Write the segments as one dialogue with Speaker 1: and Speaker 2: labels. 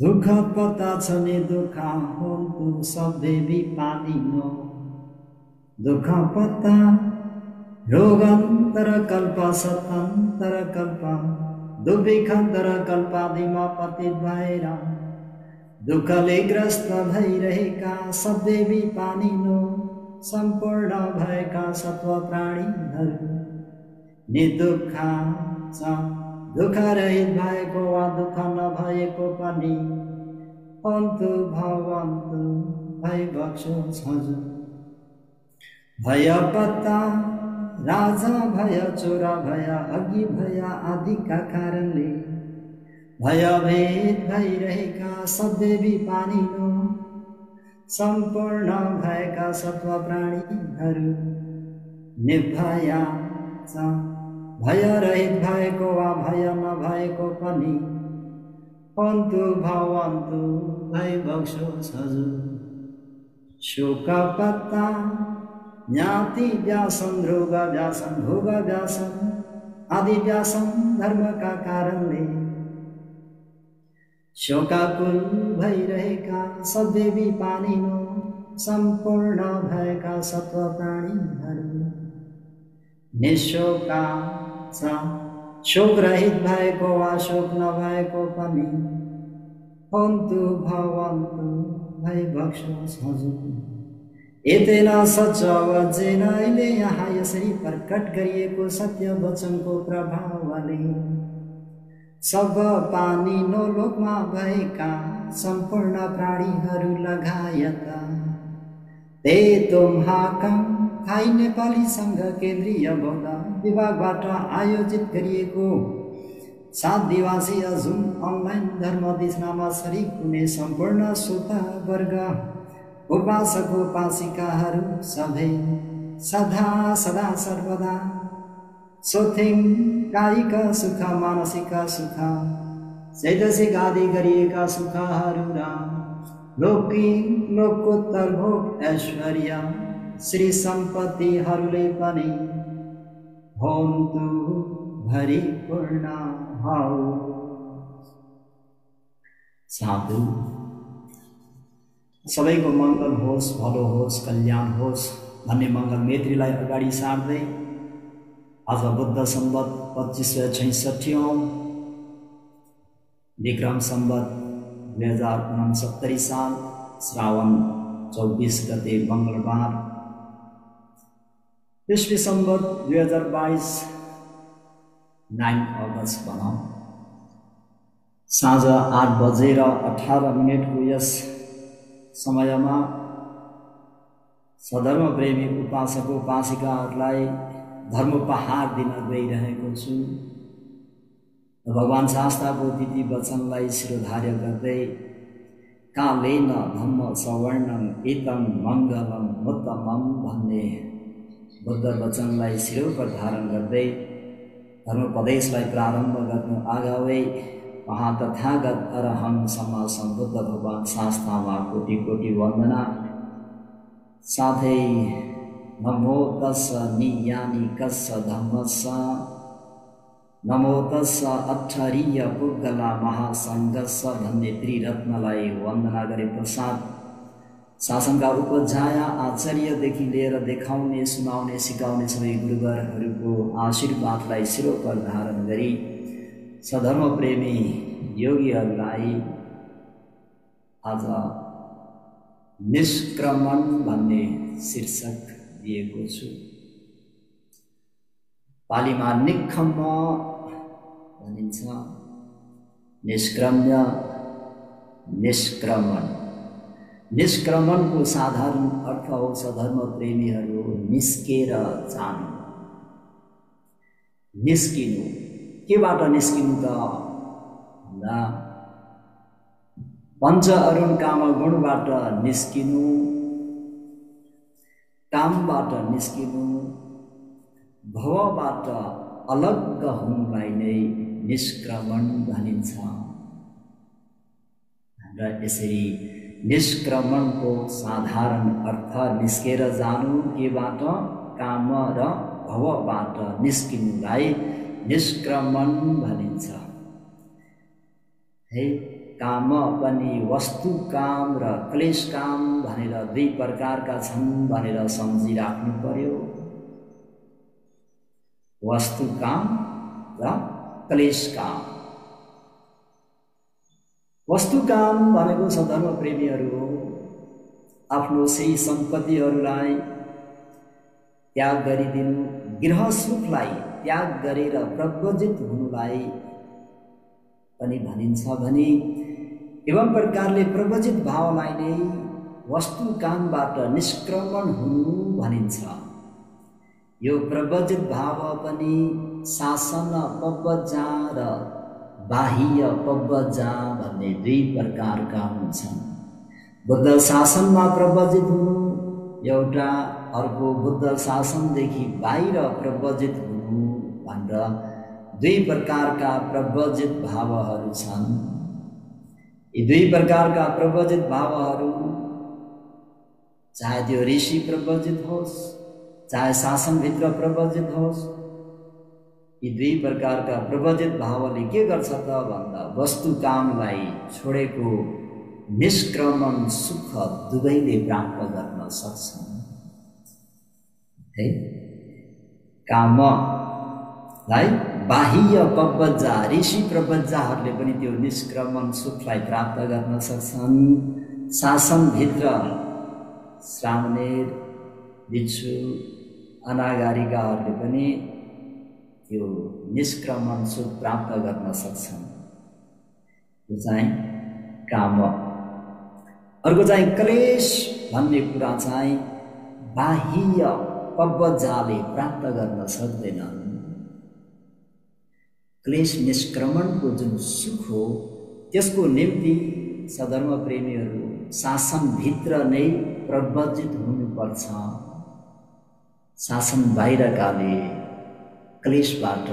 Speaker 1: दुःख पता छ नि दुःख हुन्तु सबै बिपानिनो दुःख पता रोगन्तर कल्प सतन्तर कल्प दुर्भिखन्तर कल्पादिमा पतित भएर दुःखले ग्रस्त भइरहेका सबै बिपानिनो सम्पूर्ण भएका सत्व प्राणीहरू निदुःख छ दुःख रहित भएको वा दुःख नभएको पनि अन्तु भवन्तु भइबक्सोस् हजुर। भय पत्ता राजा भय चोरा भय अघि भय आदिका कारणले भयभेद भइरहेका सबै बिपानिनो सम्पूर्ण भएका सत्व प्राणीहरू निर्भया छ भय रहित भएको वा भय नभएको पनि अन्तु भवन्तु भइबक्सोस् हजुर। शोक पत्ता ज्ञाति व्यासन रोग व्यासन भोग व्यासन आदि व्यासन धर्मका कारणले शोकाकुल भइरहेका सबै बिपानिनो सम्पूर्ण भएका सत्व प्राणीहरू निशोका छ शोक रहित भएको वा शोक नभएको पनि अन्तु भवन्तु भइबक्सोस् हजुर। एतेन सच वचेन अहिले यहाँ यसरी प्रकट गरिएको सत्य वचनको प्रभावले सब पानिनो लोकमा भएका सम्पूर्ण प्राणीहरू लगायत ते तुम्हाका थाई नेपाली संघ केन्द्रीय बौद्ध विभागबाट आयोजित गरिएको 7 दिवसीय जुम अनलाइन धर्म दिसनामा सरिक हुने सम्पूर्ण श्रोता वर्ग उपासक उपासिकाहरू सबै सदा सदा सर्वदा सोथिङ कायिक सुख मानसिक सुख चैतसिक आदि गरिएका सुखहरू र लौकिक लोकोत्तर भोग ऐश्वर्य श्री सम्पत्तिहरूले पनि होन्तु भरिपूर्ण होस्। साधु सबैको मङ्गल होस् भलो होस् कल्याण होस् भन्ने मङ्गल मैत्रीलाई अगाडि सार्दै आज बुद्ध सम्वत 2566 विक्रम सम्वत 2069 साल श्रावण 24 गते मंगलबार ईस्वी सम्वत 2022 9 अगस्त भनौं साँझ 8:18 को यस समयमा सधर्म प्रेमी उपासक उपासिकाहरूलाई धर्म उपहार दिन गइरहेको छु। भगवान शास्त्रको तिथि वचनलाई शिरोधार्य गर्दै कालेन धम्म सवर्णं एतं मङ्गलम् उत्तमम् भन्ने बुद्ध वचनलाई शिरोपर धारण गर्दै धर्मोपदेशलाई प्रारम्भ गर्नु अगावै महातथागत अरहं सम्मा सम्बुद्ध भगवान शास्त्रमा कोटि कोटि वन्दना साथै नमो तस्स नियानिकस्स धम्मस्स नमो तस्स अक्षरीय पुद्गला महासङ्घस्स भन्ने त्रिरत्नलाई वन्दना गरे पश्चात शासनका उपध्याया आचार्यदेखि लिएर देखाउने सुनाउने सिकाउने सबै गुरुवरहरूको आशीर्वादलाई शिरोपर धारण गरी सधर्म प्रेमी योगीहरूलाई आज निष्क्रमण भन्ने शीर्षक दिएको छु। पालीमा निखम्म भनिन्छ, निष्क्रम्य निष्क्रमण। निष्क्रमणको साधारण अर्थ हो सधर्म प्रेमीहरू निस्केर जानु, निस्किनु। केबाट निस्किनु त भन्दा पञ्च अरुण काम गुणबाट निस्किनु, कामबाट निस्किनु, भवबाट अलग हुनुलाई नै निष्क्रमण भनिन्छ। र यसरी निष्क्रमणको साधारण अर्थ निस्केर जानु, केबाट काम र भवबाट निस्किनुलाई निष्क्रमण भनिन्छ। है काम पनि वस्तु काम र क्लेश काम भनेर दुई प्रकारका छन् भनेर सम्झिराख्नु पर्यो। वस्तु काम र क्लेश काम। वस्तु काम भनेको छ धर्म प्रेमीहरू आफ्नो सही सम्पत्तिहरूलाई त्याग गरिदिनु, गृह सुखलाई त्याग गरेर प्रव्रजित हुनुलाई पनि भनिन्छ भने एवं प्रकारले प्रव्रजित भावलाई नै वस्तु कामबाट निष्क्रमण हुनु भनिन्छ। यो प्रव्रजित भाव पनि शासन पब्बजा र बाह्य पब्बजा भन्ने दुई प्रकारका हुन्छन्। बुद्ध शासनमा प्रव्रजित हुनु एउटा, अर्को बुद्ध शासनदेखि बाहिर प्रव्रजित हुनु भनेर दुई प्रकारका प्रव्रजित भावहरू छन्। यी दुई प्रकारका प्रव्रजित भावहरू चाहे त्यो ऋषि प्रव्रजित होस् चाहे शासनभित्र प्रव्रजित होस्, यी दुई प्रकारका प्रव्रजित भावले के गर्छ त भन्दा वस्तु कामलाई छोडेको निष्क्रमण सुख दुवैले प्राप्त गर्न सक्छन्। है कामलाई बाह्य पब्बजा ऋषि प्रव्रजाहरूले पनि त्यो निष्क्रमण सुखलाई प्राप्त गर्न सक्छन्। शासनभित्र श्रामणेर भिक्षु अनागारिकाहरूले पनि त्यो निष्क्रमण सुख प्राप्त गर्न सक्छन्। यो चाहिँ काम। अर्को चाहिँ क्लेश भन्ने कुरा चाहिँ बाह्य पब्बजाले प्राप्त गर्न सक्दैनन्। क्लेश निष्क्रमणको जुन सुख हो त्यसको निम्ति सधर्म प्रेमीहरू शासनभित्र नै प्रव्रजित हुनुपर्छ। शासन बाहिरकाले क्लेशबाट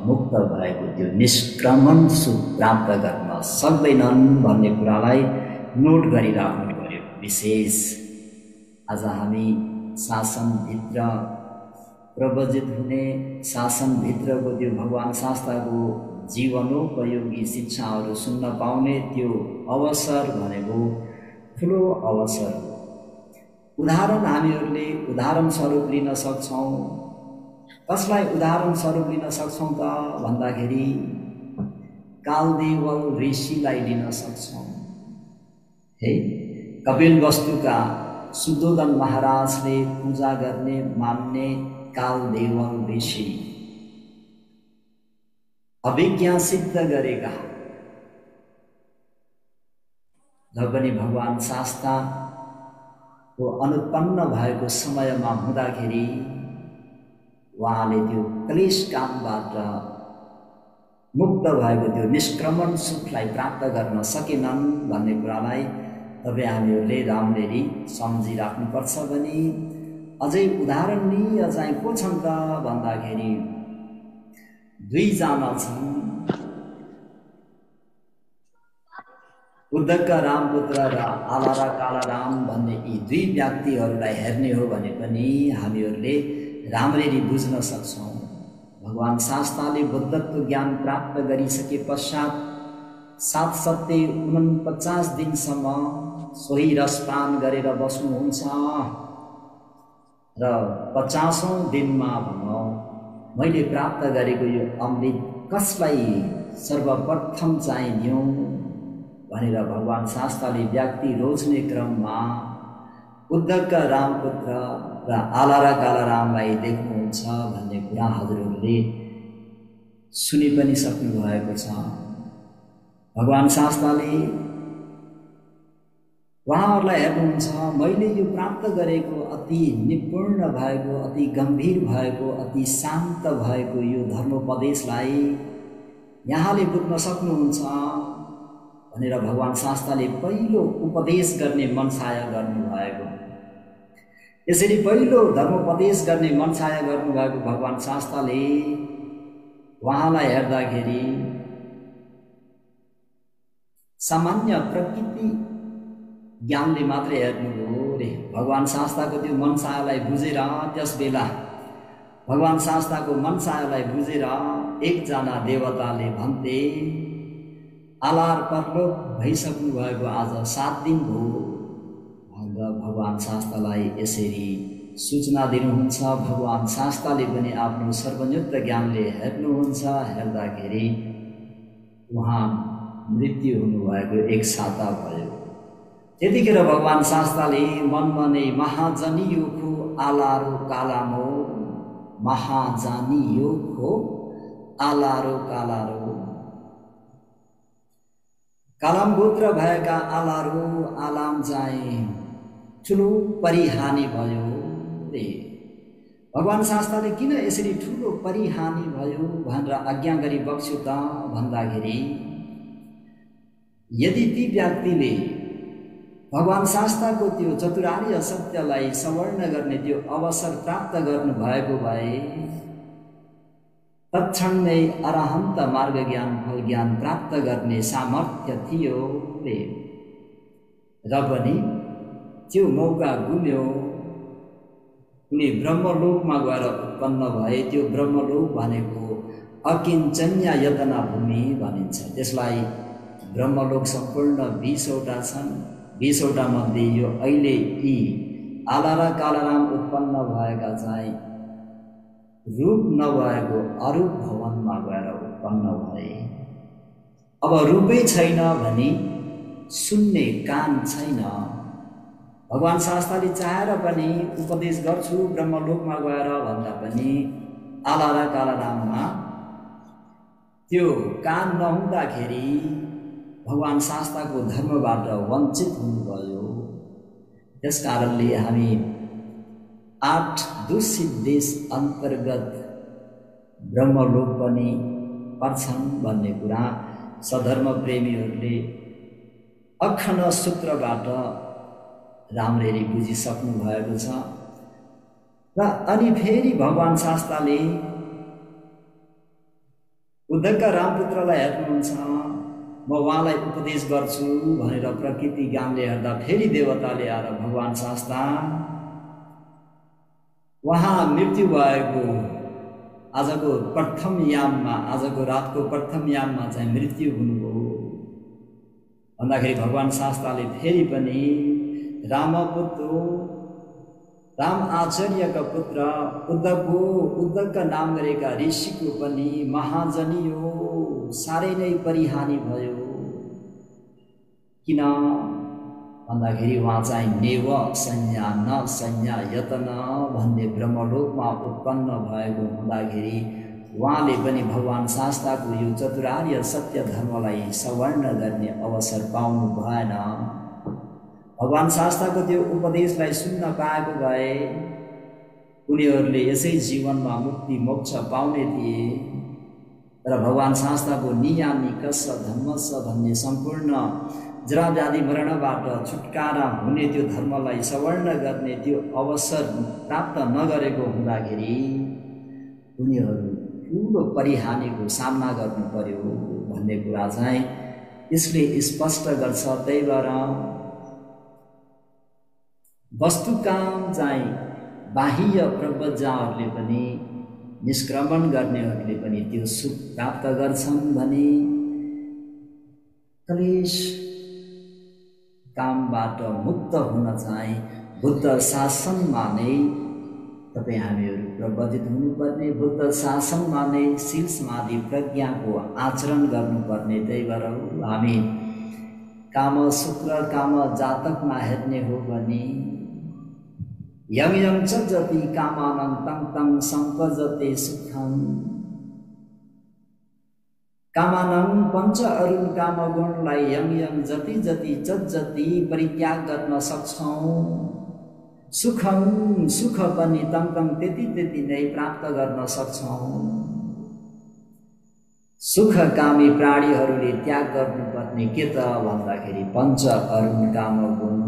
Speaker 1: मुक्त भएको त्यो निष्क्रमण सुख प्राप्त गर्न सक्दैनन् भन्ने कुरालाई नोट गरिराख्नु पर्यो। विशेष आज हामी शासनभित्र प्रव्रजित हुने, शासनभित्रको त्यो भगवान शास्त्रको जीवनोपयोगी शिक्षाहरू सुन्न पाउने त्यो अवसर भनेको ठुलो अवसर हो। उदाहरण हामीहरूले उदाहरण स्वरूप लिन सक्छौँ। कसलाई उदाहरण स्वरूप लिन सक्छौँ त भन्दाखेरि कालदेवल ऋषिलाई लिन सक्छौँ। है कपिलवस्तुका शुद्धोदन महाराजले पूजा गर्ने मान्ने कालदेवल ऋषि अभिज्ञा सिद्ध गरेका र पनि भगवान शास्त्रको अनुत्पन्न भएको समयमा हुँदाखेरि उहाँले त्यो क्लेश कामबाट मुक्त भएको त्यो निष्क्रमण सुखलाई प्राप्त गर्न सकेनन् भन्ने कुरालाई तपाईँ हामीहरूले राम्ररी सम्झिराख्नुपर्छ। भने अझै उदाहरणीय चाहिँ को छन् त भन्दाखेरि दुईजना छन्। उद्धवका रामपुत्र र आलारा कालाराम भन्ने यी दुई व्यक्तिहरूलाई हेर्ने हो भने पनि हामीहरूले राम्ररी बुझ्न सक्छौँ। भगवान शास्त्रले बुद्धत्व ज्ञान प्राप्त गरिसके पश्चात 749 दिनसम्म सोही रसपान गरेर बस्नुहुन्छ र 50औं दिनमा भनौँ मैले प्राप्त गरेको यो अमृत कसलाई सर्वप्रथम चाहिँ दिउँ भनेर भगवान शास्त्रले व्यक्ति रोज्ने क्रममा उद्धवका रामपुत्र र आलारा कालारामलाई देख्नुहुन्छ भन्ने कुरा हजुरहरूले सुनि पनि सक्नु भएको छ। भगवान शास्त्रले उहाँहरूलाई हेर्नुहुन्छ, मैले यो प्राप्त गरेको अति निपुण भएको, अति गम्भीर भएको, अति शान्त भएको यो धर्मोपदेशलाई यहाँले बुझ्न सक्नुहुन्छ भनेर भगवान शास्त्रले पहिलो उपदेश गर्ने मनसाय गर्नुभएको। यसरी पहिलो धर्मोपदेश गर्ने मनसाय गर्नुभएको भगवान शास्त्रले उहाँलाई हेर्दाखेरि सामान्य प्रकृति ज्ञानले मात्रै हेर्नुभयो रे। भगवान शास्त्रको त्यो मनसायलाई बुझेर त्यस बेला भगवान शास्त्रको मनसायलाई बुझेर एकजना देवताले भन्थे, आलार परलोक भइसक्नु भएको आज 7 दिन भयो भनेर भगवान शास्तालाई यसरी सूचना दिनुहुन्छ। भगवान शास्ताले पनि आफ्नो सर्वज्ञ ज्ञानले हेर्नुहुन्छ। हेर्दाखेरि उहाँ मृत्यु हुनुभएको 1 साता भयो। त्यतिखेर भगवान शास्ताले मनमा नै महाजनियोको आलारो कालामो, महाजनियोको आलारो कालारो, कालाम गोत्र भएका आलारो आलाम चाहिँ ठुलो परिहानि भयो रे। भगवान शास्ताले किन यसरी ठुलो परिहानि भयो भनेर आज्ञा गरी बक्स्यो त भन्दाखेरि यदि ती व्यक्तिले भगवान शास्ताको त्यो चतुरार्य सत्यलाई सवर्ण गर्ने त्यो अवसर प्राप्त गर्नु भएको भए तत्क्षणमै अरहन्त मार्ग ज्ञान फल ज्ञान प्राप्त गर्ने सामर्थ्य थियो रे। र पनि त्यो मौका गुम्यो। उनी ब्रह्मलोकमा गएर उत्पन्न भए। त्यो ब्रह्मलोक भनेको अकिञ्चन्य यतना भूमि भनिन्छ। त्यसलाई ब्रह्मलोक सम्पूर्ण 20वटा छन्। 20वटा मध्ये यो अहिले यी आला र कालाराम उत्पन्न भएका चाहिँ रूप नभएको अरूप भवनमा गएर उत्पन्न भए। अब रूपै छैन भने सुन्ने कान छैन। भगवान शास्ताले चाहेर पनि उपदेश गर्छु ब्रह्मलोकमा गएर भन्दा पनि आला र कालाराममा त्यो कान नहुँदाखेरि भगवान शास्ताको धर्मबाट वञ्चित हुनुभयो। त्यस कारणले हामी 8 दूषित देश अन्तर्गत ब्रह्मलोक पनि पर्छन् भन्ने कुरा सधर्म प्रेमीहरूले अखण्ड सूत्रबाट राम्ररी बुझिसक्नु भएको छ। र अनि फेरि भगवान शास्ताले उद्धवका रामपुत्रलाई हेर्नुहुन्छ, म उहाँलाई उपदेश गर्छु भनेर प्रकृति ज्ञानले हेर्दा फेरि देवताले आएर भगवान शास्ता उहाँ मृत्यु भएको आजको प्रथम याममा, आजको रातको प्रथम याममा चाहिँ मृत्यु हुनुभयो भन्दाखेरि भगवान शास्ताले फेरि पनि रामपुत्र राम आचार्यका पुत्र उद्धवका नाम गरेका ऋषिको पनि महाजनियो साह्रै नै परिहानि भयो। किन भन्दाखेरि उहाँ चाहिँ नेव संज्ञा न संज्ञा यतन भन्ने ब्रह्मलोकमा उत्पन्न भएको हुँदाखेरि उहाँले पनि भगवान शास्ताको यो चतुरार्य सत्य धर्मलाई सवर्ण गर्ने अवसर पाउनु भएन। भगवान शास्ताको त्यो उपदेशलाई सुन्न पाएको भए उनीहरूले यसै जीवनमा मुक्ति मोक्ष पाउने थिए। तर भगवान शास्ताको निया निकष धम्मस भन्ने सम्पूर्ण जरा व्याधि मरणबाट छुटकारा हुने त्यो धर्मलाई सवर्ण गर्ने त्यो अवसर प्राप्त नगरेको हुँदाखेरि उनीहरू ठुलो परिहानिको सामना गर्नु पर्यो भन्ने कुरा चाहिँ यसले स्पष्ट गर्छ। त्यही भएर वस्तुकाम चाहिँ बाह्य प्रवज्जाहरूले पनि निष्क्रमण गर्नेहरूले पनि त्यो सुख प्राप्त गर्छन् भने क्लेश कामबाट मुक्त हुन चाहिँ बुद्ध शासनमा नै तपाईँ हामीहरू प्रवजित हुनुपर्ने, बुद्ध शासनमा नै शील समाधि प्रज्ञाको आचरण गर्नुपर्ने। त्यही भएर हामी काम शुक्र काम जातकमा हेर्ने हो भने यङ यङ च जति कामानं तं तं सम्पजते सुखं कामानं पञ्च अरुण कामगुणलाई यङ यङ जति जति जति परित्याग गर्न सक्छौँ सुखं सुख पनि तं तं त्यति नै प्राप्त गर्न सक्छौँ। सुख कामी प्राणीहरूले त्याग गर्नुपर्ने के त भन्दाखेरि पञ्च अरुण कामगुण,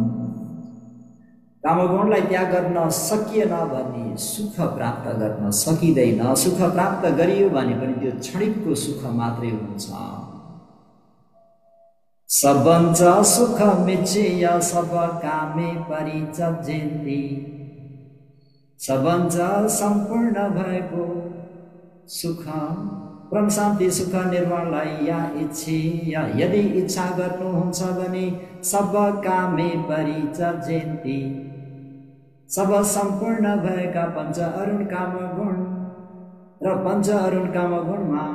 Speaker 1: कामगुणलाई त्याग गर्न सकिएन भने सुख प्राप्त गर्न सकिँदैन। सुख प्राप्त गरियो भने पनि त्यो क्षणिकको सुख मात्रै हुन्छ। सबञ्च सुख मिच्छेय सब कामे परित्यज्यन्ति, सबञ्च सम्पूर्ण भएको सुख परम शान्ति सुख निर्वाणलाई या इच्छा यदि इच्छा गर्नुहुन्छ भने सब कामे परिचर्यन्ति। सब सम्पूर्ण भएका पञ्च अरुण काम गुण र पञ्च अरुण काम गुणमा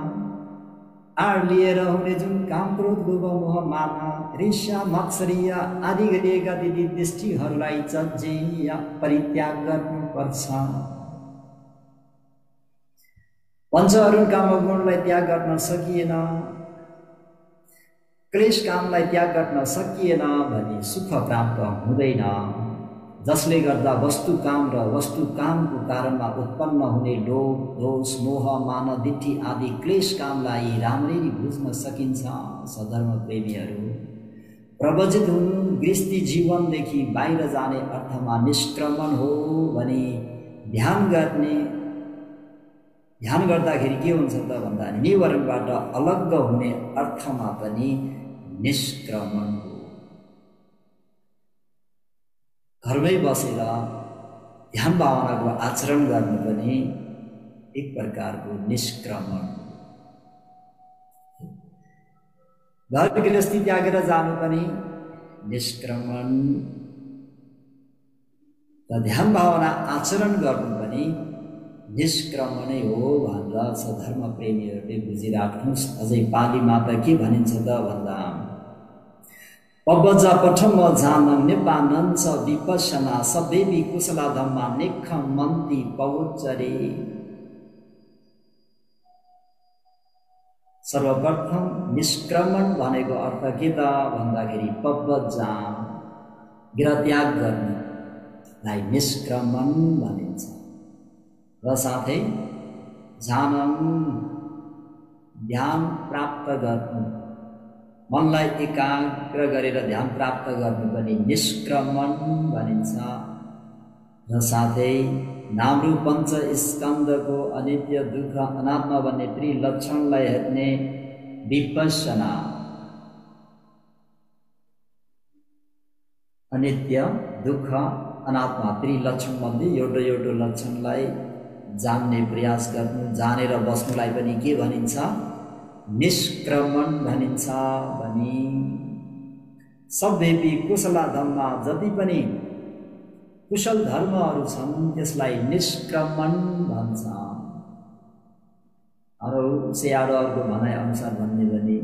Speaker 1: आड लिएर हुने जुन काम क्रोध लोभ मोह मान ईर्ष्या मत्सर्य आदि गरिएका दिदी दृष्टिहरूलाई चर्या परित्याग गर्नुपर्छ। पञ्च अरुण काम गुणलाई त्याग गर्न सकिएन, क्लेश कामलाई त्याग गर्न सकिएन भने सुख प्राप्त हुँदैन। जसले गर्दा वस्तु काम र वस्तु कामको कारणमा उत्पन्न हुने लोभ दोष मोह मान दिट्ठी आदि क्लेश कामलाई राम्ररी बुझ्न सकिन्छ। सधर्म प्रेमीहरू प्रवजित हुनु गृहस्थी जीवनदेखि बाहिर जाने अर्थमा निष्क्रमण हो भने ध्यान गर्दाखेरि के हुन्छ त भन्दा निवरणबाट अलग हुने अर्थमा पनि निष्क्रमण हो। घरमै बसेर ध्यान भावनाको आचरण गर्नु पनि एक प्रकारको निष्क्रमण। घर गृहस्थी त्यागेर जानु पनि निष्क्रमण र ध्यान भावना आचरण गर्नु पनि निष्क्रमणै हो भनेर सधर्म प्रेमीहरूले बुझिराख्नुहोस्। अझै पालीमा त के भनिन्छ त भन्दा पब्बजा पठम जानम नेपानन्छ विपसना सदेवी कुशला धम्मा नेखम मन्ती पवचरे। सर्वप्रथम निष्क्रमण भनेको अर्थ के त भन्दाखेरि पब्बजा गृहत्याग गर्नुलाई निष्क्रमण भनिन्छ र साथै जानम ध्यान प्राप्त गर्नु मनलाई एकाग्र गरेर ध्यान प्राप्त गर्नु पनि निष्क्रमण भनिन्छ र साथै नामरू पञ्च स्कन्धको अनित्य दुःख अनात्मा भन्ने त्रिलक्षणलाई हेर्ने विपस्सना अनित्य दुःख अनात्मा त्रिलक्षण मध्ये एउटा लक्षणलाई जान्ने प्रयास गर्नु जानेर बस्नुलाई पनि के भनिन्छ निष्क्रमण भनिन्छ भनी सभ्यपि कुशला धर्म जति पनि कुशल धर्महरू छन् त्यसलाई निष्क्रमण भन्छ। अरू स्याडहरूको भनाइ अनुसार भन्ने भने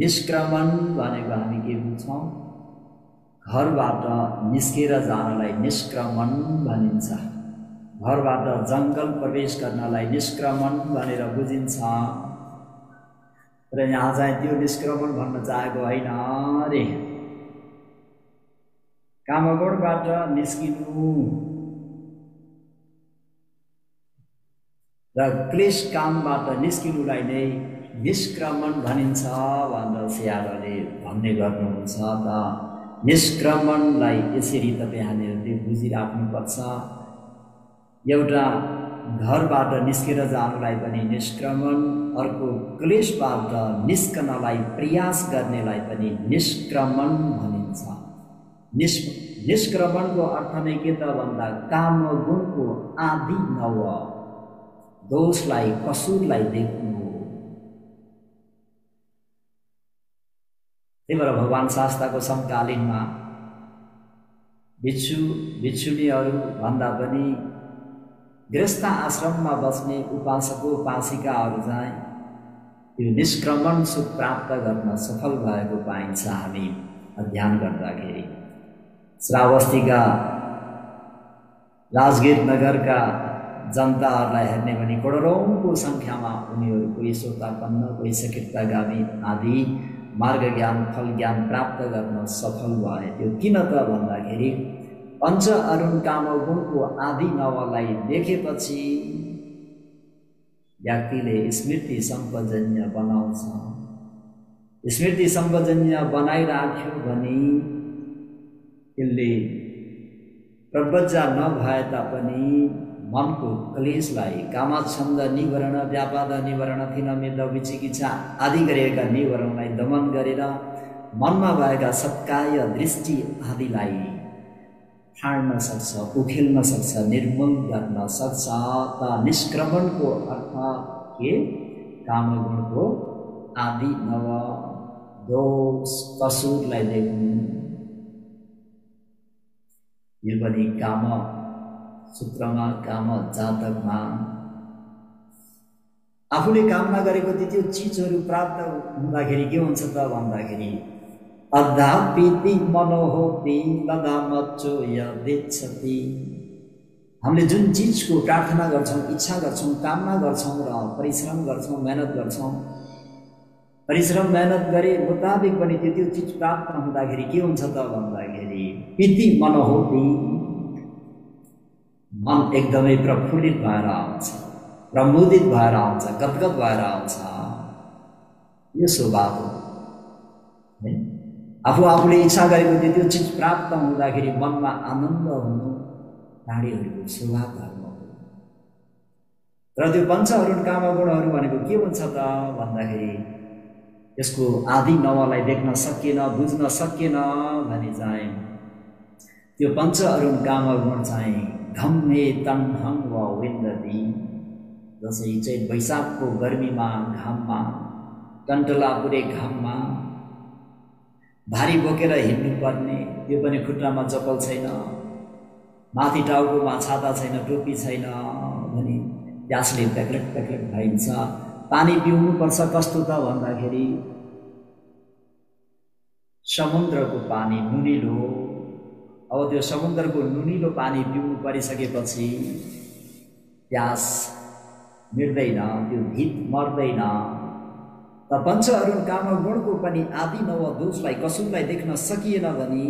Speaker 1: निष्क्रमण भनेको हामी के बुझ्छौँ घरबाट निस्केर जानलाई निष्क्रमण भनिन्छ। घरबाट जङ्गल प्रवेश गर्नलाई निष्क्रमण भनेर बुझिन्छ र यहाँ चाहिँ त्यो निष्क्रमण भन्न चाहेको होइन रे। कामगुणबाट निस्किनु र क्लेश कामबाट निस्किनुलाई नै निष्क्रमण भनिन्छ भनेर स्याडले भन्ने गर्नुहुन्छ। त निष्क्रमणलाई यसरी तपाईँ हामीहरूले बुझिराख्नुपर्छ। एउटा घरबाट निस्केर जानुलाई पनि निष्क्रमण, अर्को क्लेशबाट निस्कनलाई प्रयास गर्नेलाई पनि निष्क्रमण भनिन्छ। निष्क्रमणको अर्थ नै के त भन्दा काम गुणको आदि नव दोषलाई कसुरलाई देख्नु हो। त्यही भएर भगवान शास्त्रको समकालीनमा भिक्षु भिक्षुणीहरू भन्दा पनि गृहस्थ आश्रममा बस्ने उपासक उपासिकाहरू चाहिँ यो निष्क्रमण सुख प्राप्त गर्न सफल भएको पाइन्छ। हामी अध्ययन गर्दाखेरि श्रावस्तीका राजगीर नगरका जनताहरूलाई हेर्ने भने करोडौंको संख्यामा उनीहरू कोही सोतापन्न कोही सकृतगामी आदि मार्ग ज्ञान फल ज्ञान प्राप्त गर्न सफल भए। त्यो किन त भन्दाखेरि पञ्च अरुण काम गुणको आदि नवलाई देखेपछि व्यक्तिले स्मृति सम्पजन्य बनाउँछ। स्मृति सम्पजन्य बनाइराख्यो भने यसले प्रवज्जा नभए तापनि मनको क्लेशलाई कामछन्द निवारण व्यापाद निवारण थिनमेद विचिकित्सा आदि गरिएका निवारणलाई दमन गरेर मनमा भएका सत्काय दृष्टि आदिलाई ठाड्न सक्छ, उखेल्न सक्छ, निर्मूल गर्न सक्छ। त निष्क्रमणको अर्थ के कामगुणको आदि नव दोष कसुरलाई देख्नु। यो पनि काम सूत्रमा काम जातकमा आफूले कामना गरेको त्यो चिजहरू प्राप्त हुँदाखेरि के हुन्छ त भन्दाखेरि अद्धापिति मनोहोति लदा मच्चो यदिच्छति। हामीले जुन चिजको प्रार्थना गर्छौँ, इच्छा गर्छौँ, कामना गर्छौँ र परिश्रम गर्छौँ, मेहनत गर्छौँ, परिश्रम मेहनत गरे मुताबिक पनि त्यो चिज प्राप्त हुँदाखेरि के हुन्छ त भन्दाखेरि पिति मनोहोति, मन एकदमै प्रफुल्लित भएर आउँछ, प्रमुदित भएर आउँछ, गदगद भएर आउँछ। यो स्वभाव हो। आफूले इच्छा गरेको त्यो चिज प्राप्त हुँदाखेरि मनमा आनन्द हुनु प्राणीहरूको स्वभाव धर्म हो। र त्यो पञ्च अरुण कामगुणहरू भनेको के हुन्छ त भन्दाखेरि यसको आदि नवलाई देख्न सकिएन, बुझ्न सकिएन भने चाहिँ त्यो पञ्च अरुण कामगुण चाहिँ घम्मे तन्हङ व विन्दति। जसै चैत वैशाखको गर्मीमा घाममा टन्टला पुरै घाममा भारी बोकेर हिँड्नु पर्ने, त्यो पनि खुट्टामा चप्पल छैन, माथि टाउकोमा छाता छैन, टोपी छैन भने प्यासले प्याक्लेक प्याक्लेक भइन्छ। पानी पिउनु पर्छ, कस्तो त भन्दाखेरि समुद्रको पानी नुनिलो। अब त्यो समुद्रको नुनिलो पानी पिउनु परिसकेपछि प्यास मिट्दैन, त्यो धित मर्दैन। त पञ्च अरुण कामगुणको पनि आदि नव दोषलाई कसुरलाई देख्न सकिएन भने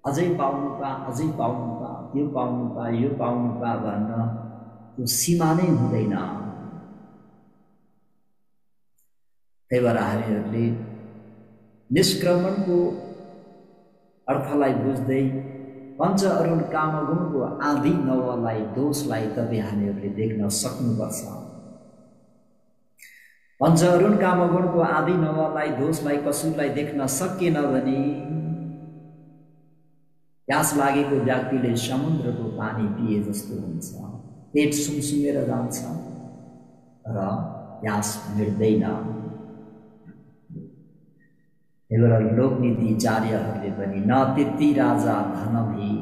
Speaker 1: अझै पाउनु पा, अझै पाउनु पा, यो पाउनु पा, यो पाउनु पा भन्न त्यो सीमा नै हुँदैन। त्यही भएर हामीहरूले निष्क्रमणको अर्थलाई बुझ्दै पञ्च अरुण कामगुणको आदि नवलाई दोषलाई तपाईँ हामीहरूले देख्न सक्नुपर्छ। पञ्च अरुण कामगुणको आदि नवलाई दोषलाई कसुरलाई देख्न सकिएन भने प्यास लागेको व्यक्तिले समुद्रको पानी पिए जस्तो हुन्छ, पेट सुमसुमेर जान्छ र प्यास मिट्दैन। त्यही भएर लोकनीतिचार्यहरूले पनि न तित्ती राजा धनभी,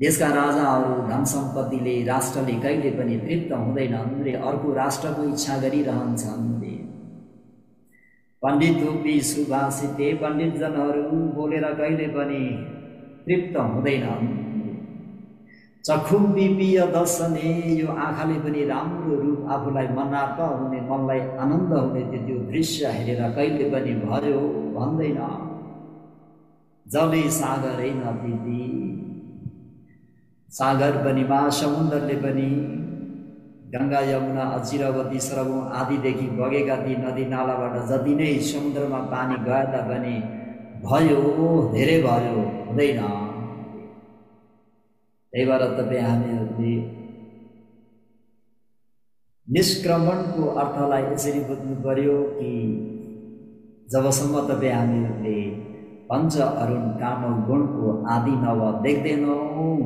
Speaker 1: देशका राजाहरू धन सम्पत्तिले राष्ट्रले कहिले पनि तृप्त हुँदैनन् रे, अर्को राष्ट्रको इच्छा गरिरहन्छन् रे। पण्डित रूपी सुभाषिते पण्डितजनहरू बोलेर कहिले पनि तृप्त हुँदैनन्। चक्षु पिपीय दर्शने, यो आँखाले पनि राम्रो रूप आफूलाई मनार्थ हुने, मनलाई आनन्द हुने त्यो दृश्य हेरेर कहिले पनि भयो भन्दैन। जले सागरै नदिदी, सागर पनि महासमुद्रले पनि गङ्गा यमुना अजिरवती सरबौँ आदिदेखि बगेका ती नदी नालाबाट जति नै समुद्रमा पानी गए तापनि भयो, धेरै भयो, हुँदैन। त्यही भएर तपाईँ हामीहरूले निष्क्रमणको अर्थलाई यसरी बुझ्नु पर्यो कि जबसम्म तपाईँ हामीहरूले पञ्च अरुण कामगुणको आदि नव देख्दैनौँ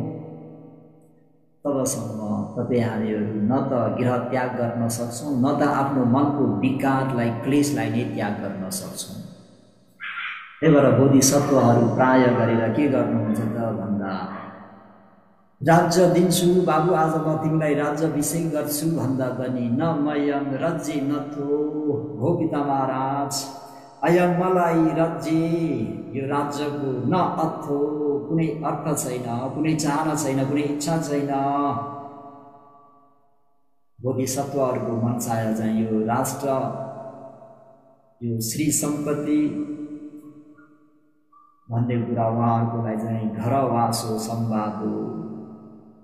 Speaker 1: तबसम्म तपाईँ हामीहरू न त गृह त्याग गर्न सक्छौँ, न त आफ्नो मनको विकारलाई क्लेशलाई नै त्याग गर्न सक्छौँ। त्यही भएर बोधिसत्वहरू प्राय गरेर के गर्नुहुन्छ त भन्दा राज्य दिन्छु बाबु, आज म तिमीलाई राज्याभिषेक गर्छु भन्दा पनि न मयम राज्य नथो, हो पिता महाराज अयम मलाई राज्य, यो राज्यको न अर्थो, कुनै अर्थ छैन, कुनै चाहना छैन, कुनै इच्छा छैन। बोधिसत्वहरूको मनसाय चाहिँ यो राष्ट्र, यो श्री सम्पत्ति भन्ने कुरा उहाँहरूको लागि चाहिँ घरवास हो, संवाद हो।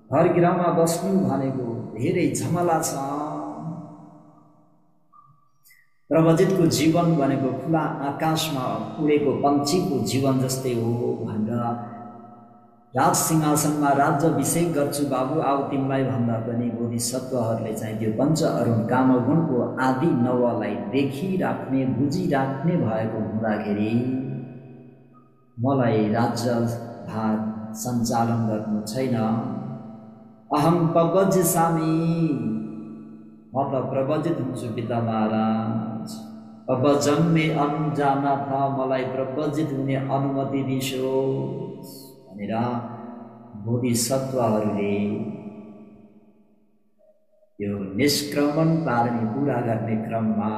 Speaker 1: घर गृहमा बस्नु भनेको धेरै झमला छ। प्रवजितको जीवन भनेको खुला आकाशमा उडेको पन्छीको जीवन जस्तै हो भनेर राज सिंहासनमा राज्याभिषेक गर्छु बाबु आऊ तिमीलाई भन्दा पनि बोधिसत्वहरूले चाहिँ त्यो पञ्च अरुण कामगुणको आदि नवलाई देखिराख्ने, बुझिराख्ने भएको हुँदाखेरि मलाई राज्यभार सञ्चालन गर्नु छैन। अहं पवज्यसामि, म म त प्रवजित हुन्छु पिता महाराज। अब जन्मे अनजान था मलाई प्रवजित हुने अनुमति दिइयोस् भनेर बोधिसत्वहरूले यो निष्क्रमण पालनी पूरा गर्ने क्रममा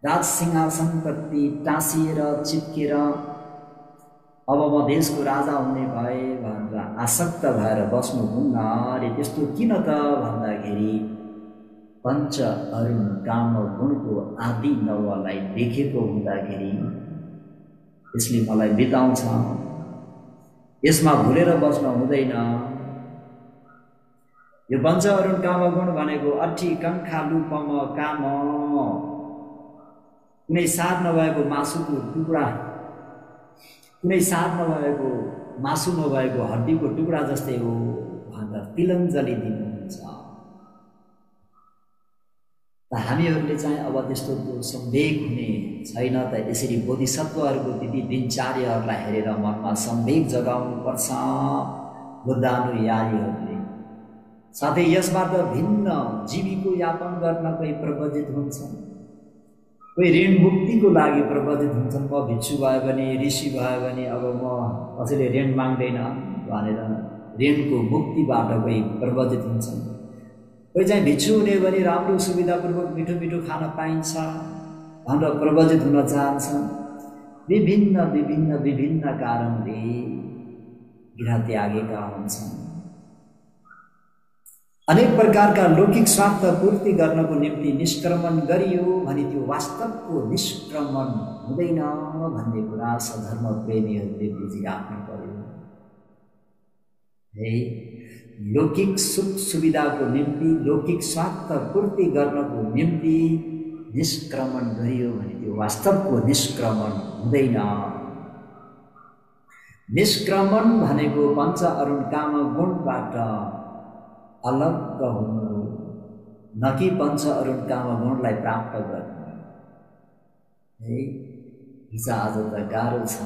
Speaker 1: राज सिंहासनप्रति टाँसिएर चिप्केर अब म देशको राजा हुने भए भनेर आसक्त भएर बस्नुहुन्न। अरे त्यस्तो किन त भन्दाखेरि पञ्च अरुण काम गुणको आदि नवलाई देखेको हुँदाखेरि यसले मलाई बिताउँछ, यसमा भुलेर बस्न हुँदैन। यो पञ्च अरुण काम गुण भनेको अठी कङ्खालु पम काम, कुनै सार नभएको मासुको टुक्रा, कुनै सार नभएको मासु नभएको हड्डीको टुक्रा जस्तै हो भनेर तिलञ्जली दिनुहुन्छ। त हामीहरूले चाहिँ अब त्यस्तो सम्वेक हुने छैन त। यसरी बोधिसत्वहरूको दिदी दिनचर्याहरूलाई हेरेर मनमा सम्वेक जगाउनु पर्छ बुद्धानुयायीहरूले। साथै यसबाट भिन्न जीविको यापन गर्न कोही प्रवजित हुन्छन्, कोही ऋण मुक्तिको लागि प्रवजित हुन्छन्। म भिक्षु भयो भने, ऋषि भयो भने अब म कसैले ऋण माग्दैन भनेर ऋणको मुक्तिबाट कोही प्रवजित हुन्छन्। कोही चाहिँ भिक्षु हुने भने राम्रो सुविधापूर्वक मिठो मिठो खान पाइन्छ भनेर प्रवजित हुन चाहन्छन्। विभिन्न विभिन्न विभिन्न कारणले गृह त्यागेका हुन्छन्। अनेक प्रकारका लौकिक स्वार्थ पूर्ति गर्नको निम्ति निष्क्रमण गरियो भने त्यो वास्तवको निष्क्रमण हुँदैन भन्ने कुरा सधर्म प्रेमीहरूले बुझिराख्नु पर्यो। है, लौकिक सुख सुविधाको निम्ति, लौकिक स्वार्थ पूर्ति गर्नको निम्ति निष्क्रमण गरियो भने त्यो वास्तवको निष्क्रमण हुँदैन। निष्क्रमण भनेको पञ्च अरुण काम गुणबाट अलग हुनु, न कि पञ्च अरुण काम गुणलाई प्राप्त गर्नु। है, हिजो आज त गाह्रो छ।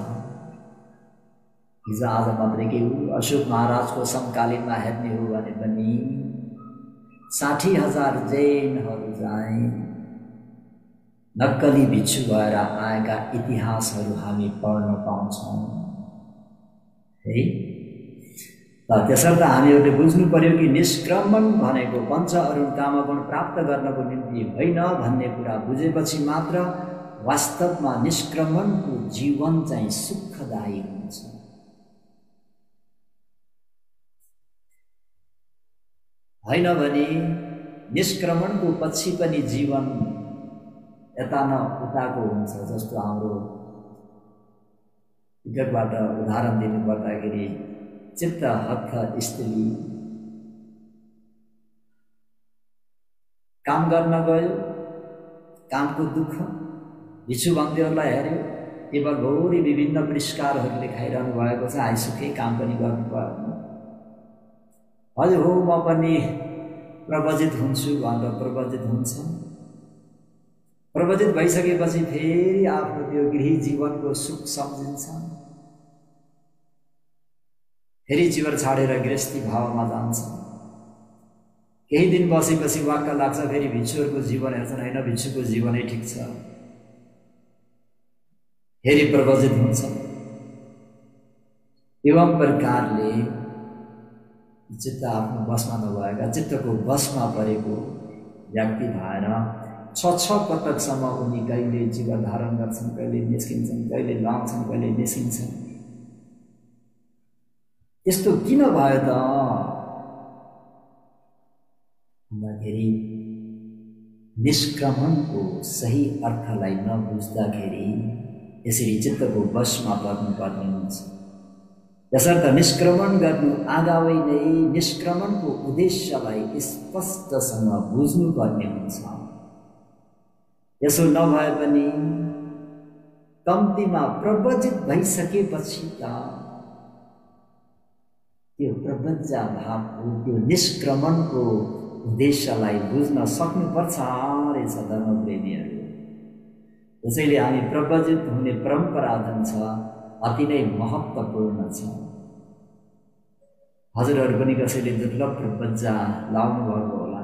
Speaker 1: हिजो आज मात्रै के हो, अशोक महाराजको समकालीनमा हेर्ने हो भने पनि 60,000 जैनहरू चाहिँ नक्कली भिक्षु भएर आएका इतिहासहरू हामी पढ्न पाउँछौँ। है, त्यसर्थ हामीहरूले बुझ्नु पर्यो कि निष्क्रमण भनेको पञ्च अरुण कामगुण प्राप्त गर्नको निम्ति होइन भन्ने कुरा बुझेपछि मात्र वास्तवमा निष्क्रमणको जीवन चाहिँ सुखदायी हुन्छ। होइन भने निष्क्रमणको पछि पनि जीवन यता न उताको हुन्छ। जस्तो हाम्रो टिकटबाट उदाहरण दिनु पर्दाखेरि चित्त हत्थ स्त्री काम गर्न गयो, कामको दुःख भिक्षु बन्दीहरूलाई हेऱ्यो, टेबलभरि विभिन्न पुरस्कारहरूले खाइरहनु भएको छ, आइसुकै काम पनि गर्नु पर्दैन। हजुर हो, म पनि प्रवजित हुन्छु भनेर प्रवजित हुन्छ। प्रवजित भइसकेपछि फेरि आफ्नो त्यो गृही जीवनको सुख सम्झिन्छ, फेरि चिवर छाडेर गृहस्थी भावमा जान्छ। केही दिन बसेपछि वाक्क लाग्छ, फेरि भिक्षुहरूको जीवन हेर्छन्, होइन भिक्षुको जीवनै ठिक छ, फेरि प्रवजित हुन्छ। एवं प्रकारले चित्त आफ्नो बसमा नभएका, चित्तको बसमा परेको व्यक्ति भएर 6 पटकसम्म उनी कहिले जीवन धारण गर्छन्, कहिले निस्किन्छन्, कहिले लाउँछन्, कहिले निस्किन्छन्। यस्तो किन भयो त भन्दाखेरि निष्क्रमणको सही अर्थलाई नबुझ्दाखेरि यसरी चित्तको वशमा पर्नुपर्ने हुन्छ। यसर्थ निष्क्रमण गर्नु आगावै नै निष्क्रमणको उद्देश्यलाई स्पष्टसँग बुझ्नुपर्ने हुन्छ। यसो नभए पनि कम्तीमा प्रवजित भइसकेपछि त त्यो प्रवज्जा भावको, त्यो निष्क्रमणको उद्देश्यलाई बुझ्न सक्नुपर्छ रहेछ धर्मप्रेमीहरू। त्यसैले हामी प्रवजित हुने परम्परा जुन छ अति नै महत्त्वपूर्ण छ। हजुरहरू पनि कसैले दुर्लभ प्रवज्जा लाउनु भएको होला,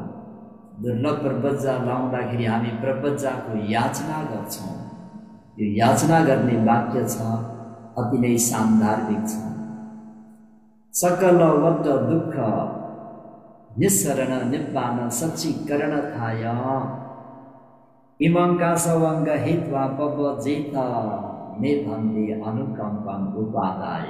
Speaker 1: दुर्लभ प्रबज्जा लाउँदाखेरि हामी प्रबज्जाको याचना गर्छौँ। यो याचना गर्ने वाक्य छ, अति नै सान्दर्भिक छ। सकल वट दुःख निस्सरण निब्बान सच्चीकरण थाय इमंका सवंग हित्वा पवजेत मे भन्ते अनुकम्पम उपादाय।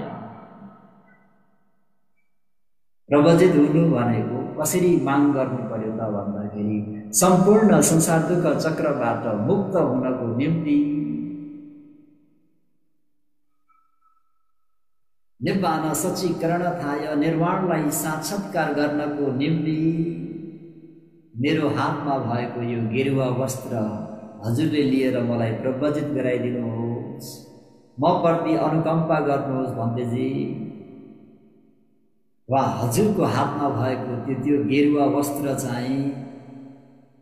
Speaker 1: प्रवजित हुनु भनेको कसरी माग गर्नु पर्यो त भन्दाखेरि सम्पूर्ण संसार दुःख चक्रबाट मुक्त हुनको निम्ति, निब्बान सच्चीकरण थाय निर्वाणलाई साक्षात्कार गर्नको निम्ति मेरो हातमा भएको यो गेरुवा वस्त्र हजुरले लिएर मलाई प्रवजित गराइदिनुहोस्, म प्रति अनुकम्पा गर्नुहोस् भन्देजी। वा हजुरको हातमा भएको त्यो गेरुवा वस्त्र चाहिँ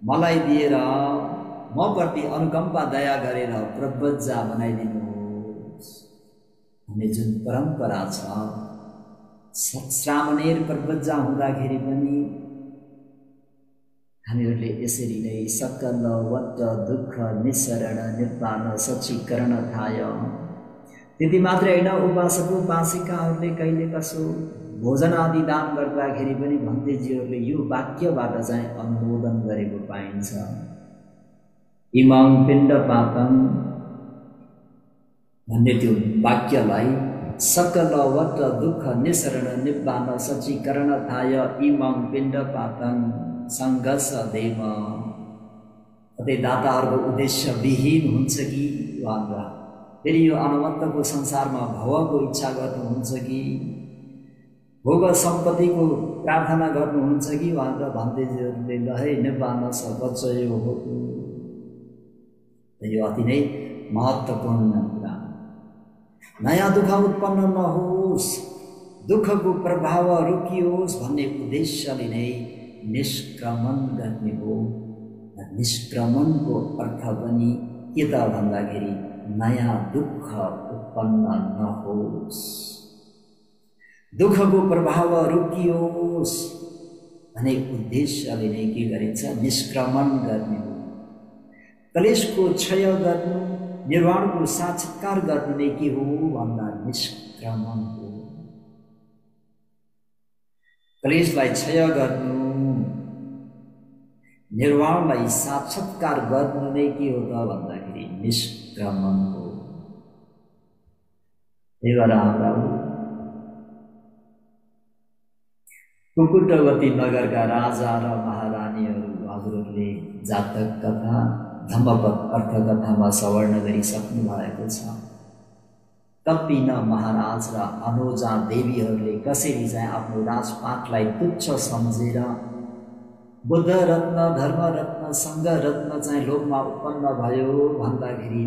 Speaker 1: मलाई दिएर म प्रति अनुकम्पा दया गरेर प्रवज्जा बनाइदिनुहोस् भन्ने जुन परम्परा छ। श्रावणेर प्रवज्जा हुँदाखेरि पनि हामीहरूले यसरी नै सकल वट दुःख निस्सरण निब्बान सच्चीकरण थाय। त्यति मात्रै होइन, उपासक उपासिकाहरूले कहिले कसो भोजन आदि दान गर्दाखेरि पनि भन्तेजीहरूले यो वाक्यबाट चाहिँ अनुमोदन गरेको पाइन्छ। इमं पिण्ड पातम भन्ने त्यो वाक्यलाई सकल वट दुःख निस्सरण निब्बान सच्चीकरण थाय इमं पिण्ड पातम संघर्ष देव। कतै दाताहरूको उद्देश्य विहीन हुन्छ कि भनेर फेरि यो अनुमत्तको संसारमा भवको इच्छा गर्नुहुन्छ कि भोग सम्पत्तिको प्रार्थना गर्नुहुन्छ कि भनेर भन्तेजीहरूले ल है निब्बान बच्चयो हो। यो अति नै महत्त्वपूर्ण कुरा। नयाँ दुःख उत्पन्न नहोस्, दुःखको प्रभाव रोकियोस् भन्ने उद्देश्यले नै निष्क्रमण गर्ने हो। निष्क्रमणको अर्थ पनि के त भन्दाखेरि नयाँ दुःख उत्पन्न नहोस्, दुःखको प्रभाव रोकियोस् भन्ने उद्देश्यले नै के गरिन्छ, निष्क्रमण गर्ने हो। कलेशको क्षय गर्नु, निर्वाणको साक्षात्कार गर्नु नै के हो भन्दा निष्क्रमण हो। कलेशलाई क्षय गर्नु, निर्वाणलाई साक्षात्कार गर्नु नै के हो त भन्दाखेरि निष्क्रमण हो। त्यही भएर हाम्रा कुकुटवती नगरका राजा र महारानीहरू हजुरहरूले जातक कथा धम्मपद अर्थ कथामा सवर्ण गरिसक्नु भएको छ। कपिन महाराज र अनुजा देवीहरूले कसरी चाहिँ आफ्नो राजपाटलाई तुच्छ सम्झेर बुद्ध रत्न धर्म रत्न सङ्घ रत्न चाहिँ लोभमा उत्पन्न भयो भन्दाखेरि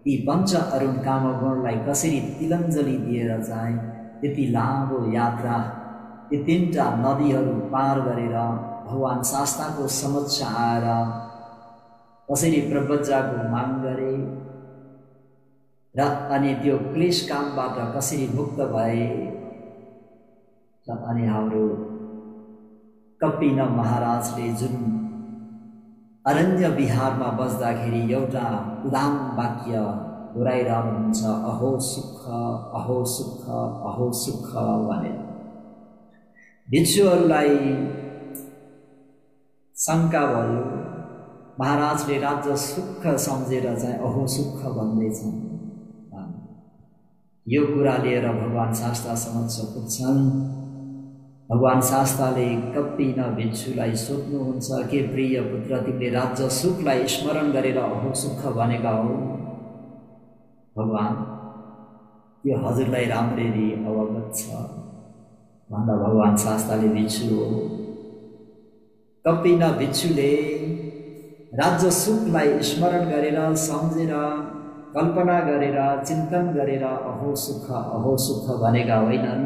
Speaker 1: ती पञ्च अरुण कामगुणलाई कसरी तिलञ्जली दिएर चाहिँ त्यति लामो यात्रा ती तीनटा नदीहरू पार गरेर भगवान शास्ताको समक्ष आएर कसरी प्रवज्जाको माग गरे र अनि त्यो क्लेश कामबाट कसरी मुक्त भए। अनि हाम्रो कपिन महाराजले जुन अरण्य विहारमा बस्दाखेरि एउटा उदाम वाक्य दोहोऱ्याइरहनुहुन्छ, अहो सुख अहो सुख अहो सुख भनेर। भिक्षुहरूलाई शङ्का भयो, महाराजले राज्य सुख सम्झेर चाहिँ अहो सुख भन्दैछन्। यो कुरा लिएर भगवान शास्ता समक्ष पुग्छन्। भगवान शास्ताले कपिन भिक्षुलाई सोध्नुहुन्छ, के प्रिय पुत्र तिमीले राज्य सुखलाई स्मरण गरेर अहो सुख भनेका हो? भगवान यो हजुरलाई राम्ररी अवगत छ भन्दा भगवान शास्ताले भिक्षु हो। कपिन भिक्षुले राज्य सुखलाई स्मरण गरेर सम्झेर कल्पना गरेर चिन्तन गरेर अहो सुख भनेका होइनन्।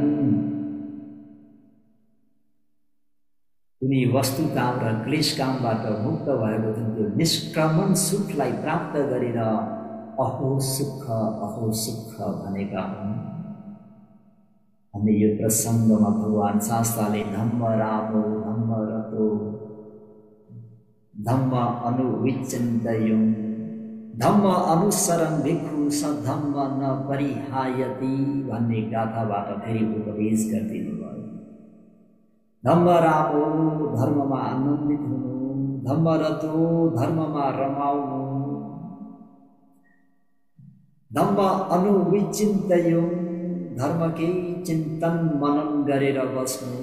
Speaker 1: उनी वस्तु काम र क्लेश कामबाट मुक्त भएको जुन त्यो निष्क्रमण सुखलाई प्राप्त गरेर अहो सुख भनेका हुन्। भन्ने यो प्रसङ्गमा भगवान शास्ताले धम्म रामो धम्म रतो धम्म अनुविचिन्तयं धम्म अनुसरन् भिक्षु सधम्म न परिहायति भन्ने गाथाबाट फेरि उपदेश गरिदिनु भयो। धम्म रामो धर्ममा आनन्दित हुनु, धम्म रतो धर्ममा रमाउनु, धम्म अनुविचिन्तयं धर्मकै चिन्तन मनन गरेर बस्नु,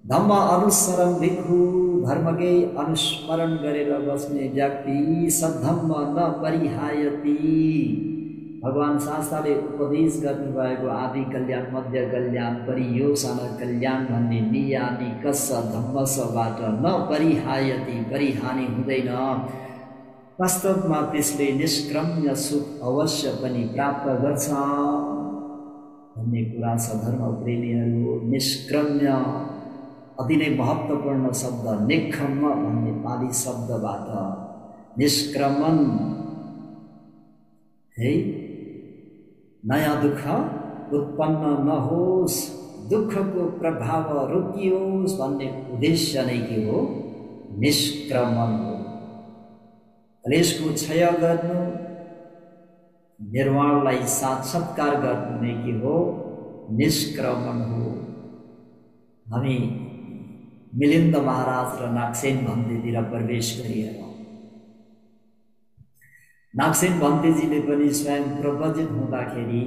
Speaker 1: धम्म अनुसरण भिक्षु धर्मकै अनुस्मरण गरेर बस्ने व्यक्ति सद्धम्म न परिहायति। भगवान शास्त्रले उपदेश गर्नुभएको आदि कल्याण मध्य कल्याण परियोसन कल्याण भन्ने नियानी कस्स धम्मसबाट न परिहायति परिहानि हुँदैन। वास्तवमा त्यसले निष्क्रम्य सुख अवश्य पनि प्राप्त गर्छ भन्ने कुरा छ। धर्म प्रेमीहरू, निष्क्रम्य अति नै महत्त्वपूर्ण शब्द निखम्म भन्ने पाली शब्दबाट निष्क्रमण है, नयाँ दुःख उत्पन्न नहोस्, दुःखको प्रभाव रोकियोस् भन्ने उद्देश्य नै के हो? निष्क्रमण हो। क्लेशको क्षय गर्नु, निर्वाणलाई साक्षात्कार गर्नु नै के हो? निष्क्रमण हो। हामी मिलिन्द महाराज र नागसेन भन्तेतिर प्रवेश गरिरहँ। नागसेन भन्तेजीले पनि स्वयं प्रवजित हुँदाखेरि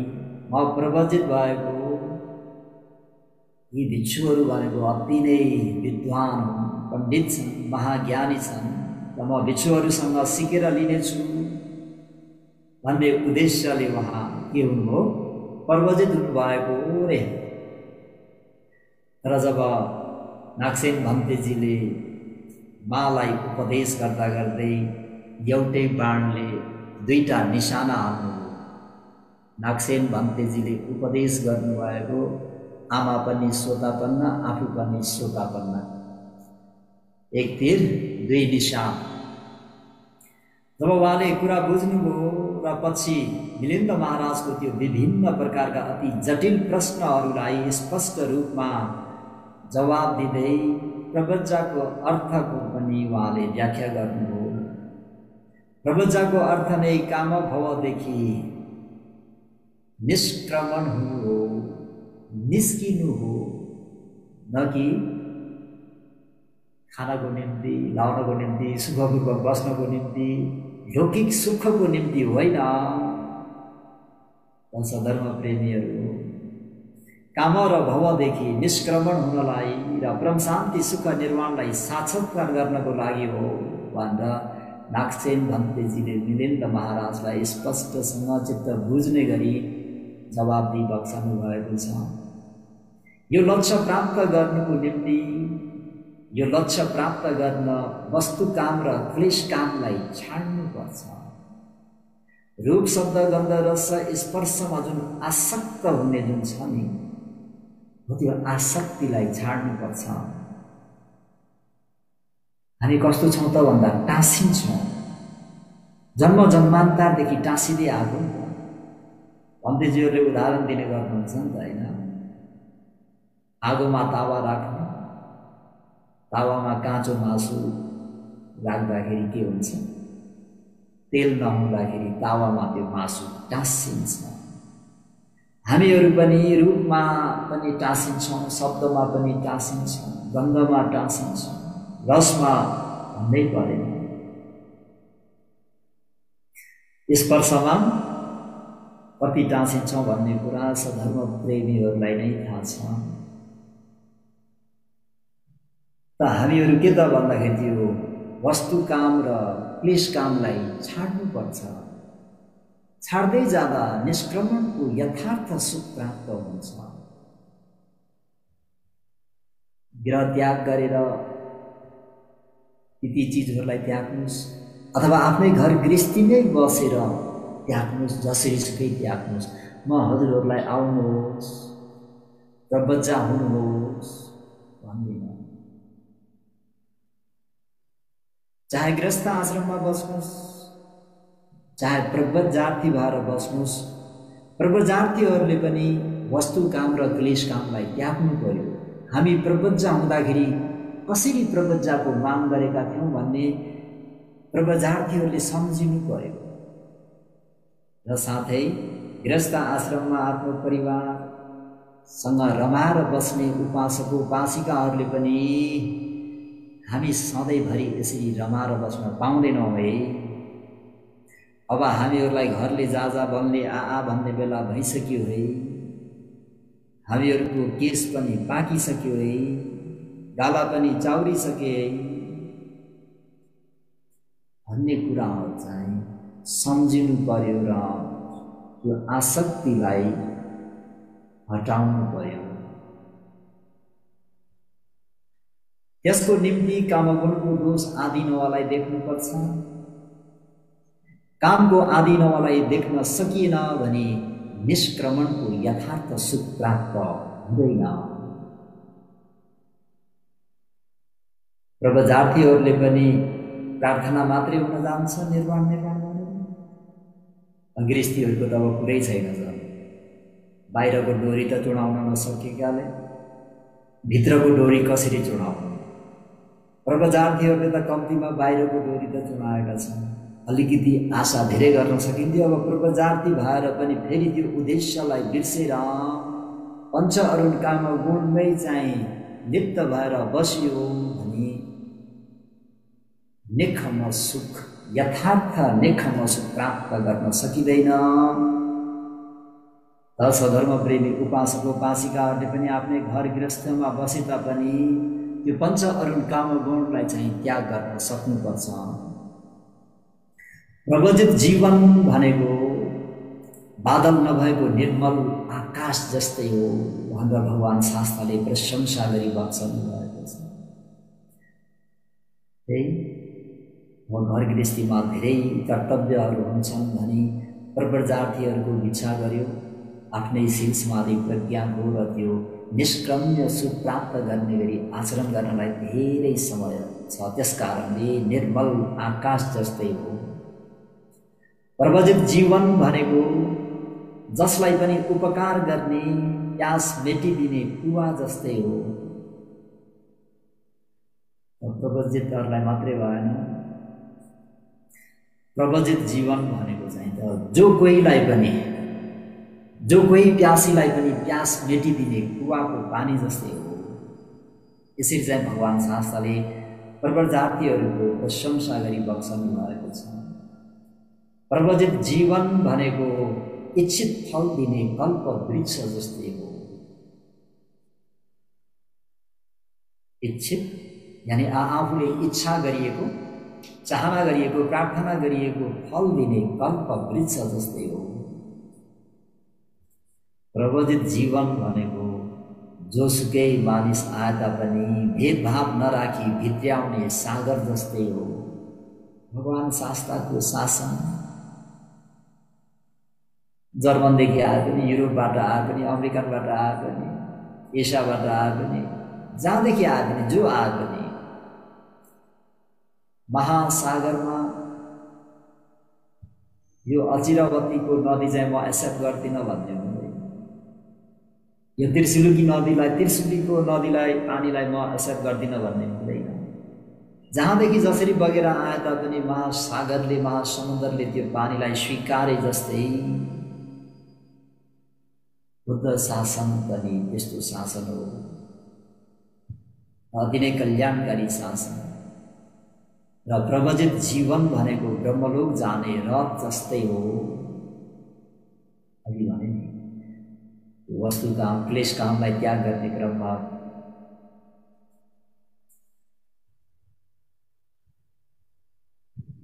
Speaker 1: म प्रवजित भएको यी भिक्षुहरू भनेको अति नै विद्वान हुन्, पण्डित छन्, महाज्ञानी छन् र म भिक्षुहरूसँग सिकेर लिनेछु भन्ने उद्देश्यले उहाँ के हुनुभयो? प्रवजित हुनुभएको रे। तर जब नागसेन भन्तेजीले मालाई उपदेश गर्दा गर्दै एउटै बाणले दुईटा निशाना हान्नुभयो। नागसेन भन्तेजीले उपदेश गर्नुभएको आमा पनि श्रोतापन्न, आफू पनि श्रोतापन्न, एक तीर दुई निशान। जब उहाँले कुरा बुझ्नुभयो र पछि मिलिन्द महाराजको त्यो विभिन्न प्रकारका अति जटिल प्रश्नहरूलाई स्पष्ट रूपमा जवाब दिँदै प्रवज्जाको अर्थको पनि उहाँले व्याख्या गर्नुभयो। प्रवज्जाको अर्थ नै काम भवदेखि निष्क्रमण हुनु हो, निस्किनु हो, न कि खानको निम्ति, लाउनको निम्ति, सुखपूर्वक बस्नको निम्ति, लौकिक सुखको निम्ति होइन। धर्म प्रेमीहरू, काम र भवदेखि निष्क्रमण हुनलाई र परम शान्ति सुख निर्वाणलाई साक्षात्कार गर्नको लागि हो भनेर नागसेन भन्तेजीले मिलिन्द महाराजलाई स्पष्टसँग चित्त बुझ्ने गरी जवाब दिइबक्सनु भएको छ। यो लक्ष्य प्राप्त गर्नुको निम्ति, यो लक्ष्य प्राप्त गर्न वस्तु काम र क्लेश कामलाई छाड्नुपर्छ। रूप शब्द गन्ध रस स्पर्शमा जुन आसक्त हुने जुन छ नि, त्यो आसक्तिलाई छाड्नुपर्छ। हामी कस्तो छौँ त भन्दा टाँसिन्छौँ, जन्म जन्मान्तरदेखि टाँसिँदै आएको नि त। भन्तेजीहरूले उदाहरण दिने गर्नुहुन्छ नि त, होइन? आगोमा तावा राख्नु, तावामा काँचो मासु राख्दाखेरि के हुन्छ? तेल नहुँदाखेरि तावामा त्यो मासु टाँसिन्छ। हामीहरू पनि रूपमा पनि टाँसिन्छौँ, शब्दमा पनि टाँसिन्छौँ, गन्धमा टाँसिन्छौँ, रसमा भन्दै परेन, स्पर्शमा कति टाँसिन्छौँ भन्ने कुरा सधर्म प्रेमीहरूलाई नै थाहा छ। त हामीहरू के त भन्दाखेरि त्यो वस्तु काम र क्लेश कामलाई छाड्नुपर्छ। छाड्दै जाँदा निष्क्रमणको यथार्थ सुख प्राप्त हुन्छ। ग्रह त्याग गरेर ती चिजहरूलाई त्याग्नुहोस्, अथवा आफ्नै घर गृहस्थी नै बसेर त्याग्नुहोस्, जसरीसुकै त्याग्नुहोस्। म हजुरहरूलाई आउनुहोस् र बच्चा हुनुहोस् भन्दिनँ। चाहे गृहस्थ आश्रममा बस्नुहोस्, चाहे प्रव्रजार्थी भएर बस्नुहोस्, प्रव्रजार्थीहरूले पनि वस्तु काम र क्लेश कामलाई त्याग्नु पर्यो। हामी प्रव्रजा हुँदाखेरि कसरी प्रव्रजाको माग गरेका थियौँ भन्ने प्रव्रजार्थीहरूले सम्झिनु पर्यो। र साथै गृहस्थ आश्रममा आफ्नो परिवारसँग रमाएर बस्ने उपासक उपासिकाहरूले पनि हामी सधैँभरि यसरी रमाएर बस्न पाउँदैनौँ है। अब हामीहरूलाई घरले जा बल्ने आ भन्ने बेला भइसक्यो है। हामीहरूको केस पनि पाकिसक्यो है, गाला पनि चाउरिसके है भन्ने कुराहरू चाहिँ सम्झिनु पर्यो र त्यो आसक्तिलाई हटाउनु पर्यो। त्यसको निम्ति कामगुणको दोष आदि नवालाई देख्नुपर्छ। कामको आदि नवालाई देख्न सकिएन भने निष्क्रमणको यथार्थ सुख प्राप्त हुँदैन। प्रव्रजार्थीहरूले पनि प्रार्थना मात्रै हुन जान्छ निर्वाण गृहस्थीहरूको त अब कुरै छैन। बाहिरको डोरी त चुडाउन नसकेकाले भित्रको डोरी कसरी चुडाउनु? प्रव्रजार्थीहरूले त कम्तीमा बाहिरको डोरी त चुडाएका छन्, अलिकति आशा धेरै गर्न सकिन्थ्यो। अब प्रव्रजार्थी भएर पनि फेरि त्यो उद्देश्यलाई बिर्सेर पञ्च अरुण काम गुणमै चाहिँ लिप्त भएर बसियो भने निखम सुख, यथार्थ निखम सुख प्राप्त गर्न सकिँदैन। त सधर्म प्रेमी उपासक उपासिकाहरूले पनि आफ्नै घर गृहस्थमा बसे तापनि त्यो पञ्च अरुण काम गुणलाई चाहिँ त्याग गर्न सक्नुपर्छ। प्रव्रजित जीवन भनेको बादल नभएको निर्मल आकाश जस्तै हो भनेर भगवान शास्त्रले प्रशंसा गरी वचन भएको छ। घर गृहस्थीमा धेरै कर्तव्यहरू हुन्छन् भनी प्रव्रजार्थीहरूको इच्छा गर्यो आफ्नै शील समाधि प्रज्ञाको र त्यो निष्क्रम्य सुख प्राप्त गर्ने गरी आचरण गर्नलाई धेरै समय छ। त्यसकारणले निर्मल आकाश जस्तै हो प्रव्रजित जीवन भनेको जसलाई पनि उपकार गर्ने, प्यास मेटिदिने कुवा जस्तै हो। प्रव्रजितहरूलाई मात्रै भएन, प्रव्रजित जीवन भनेको चाहिँ त जो कोही प्यासीलाई पनि प्यास मेटिदिने कुवाको पानी जस्तै हो। यसरी चाहिँ भगवान शास्त्रले प्रव्रजार्थीहरूको प्रशंसा गरी बक्सनु भएको छ। प्रव्रजित जीवन भनेको इच्छित फल दिने कल्प वृक्ष जस्तै हो। इच्छित यानी आफूले इच्छा गरिएको, चाहना गरिएको, प्रार्थना गरिएको फल दिने कल्प वृक्ष जस्तै हो। प्रव्रजित जीवन भनेको जोसुकै मानिस आए तापनि भेदभाव नराखी भित्र्याउने सागर जस्तै हो। भगवान शास्त्रको शासन जर्मनदेखि आए पनि, युरोपबाट आए पनि, अमेरिकनबाट आए पनि, एसियाबाट आए पनि, जहाँदेखि आए पनि, जो आए पनि महासागरमा यो अचिरावतीको नदी चाहिँ म एक्सेप्ट गर्दिनँ भन्ने हुँदैन। यो त्रिशुली नदीलाई, त्रिशुलीको नदीलाई, पानीलाई म एक्सेप्ट गर्दिनँ भन्ने हुँदैन। जहाँदेखि जसरी बगेर आए तापनि महासागरले, महासमुद्रले त्यो पानीलाई स्वीकारे जस्तै बुद्ध शासन पनि त्यस्तो शासन हो। अति नै कल्याणकारी शासन। र प्रव्रजित जीवन भनेको ब्रह्मलोक जाने रथ जस्तै हो। अघि भने नि वस्तु काम, क्लेश कामलाई त्याग गर्ने क्रममा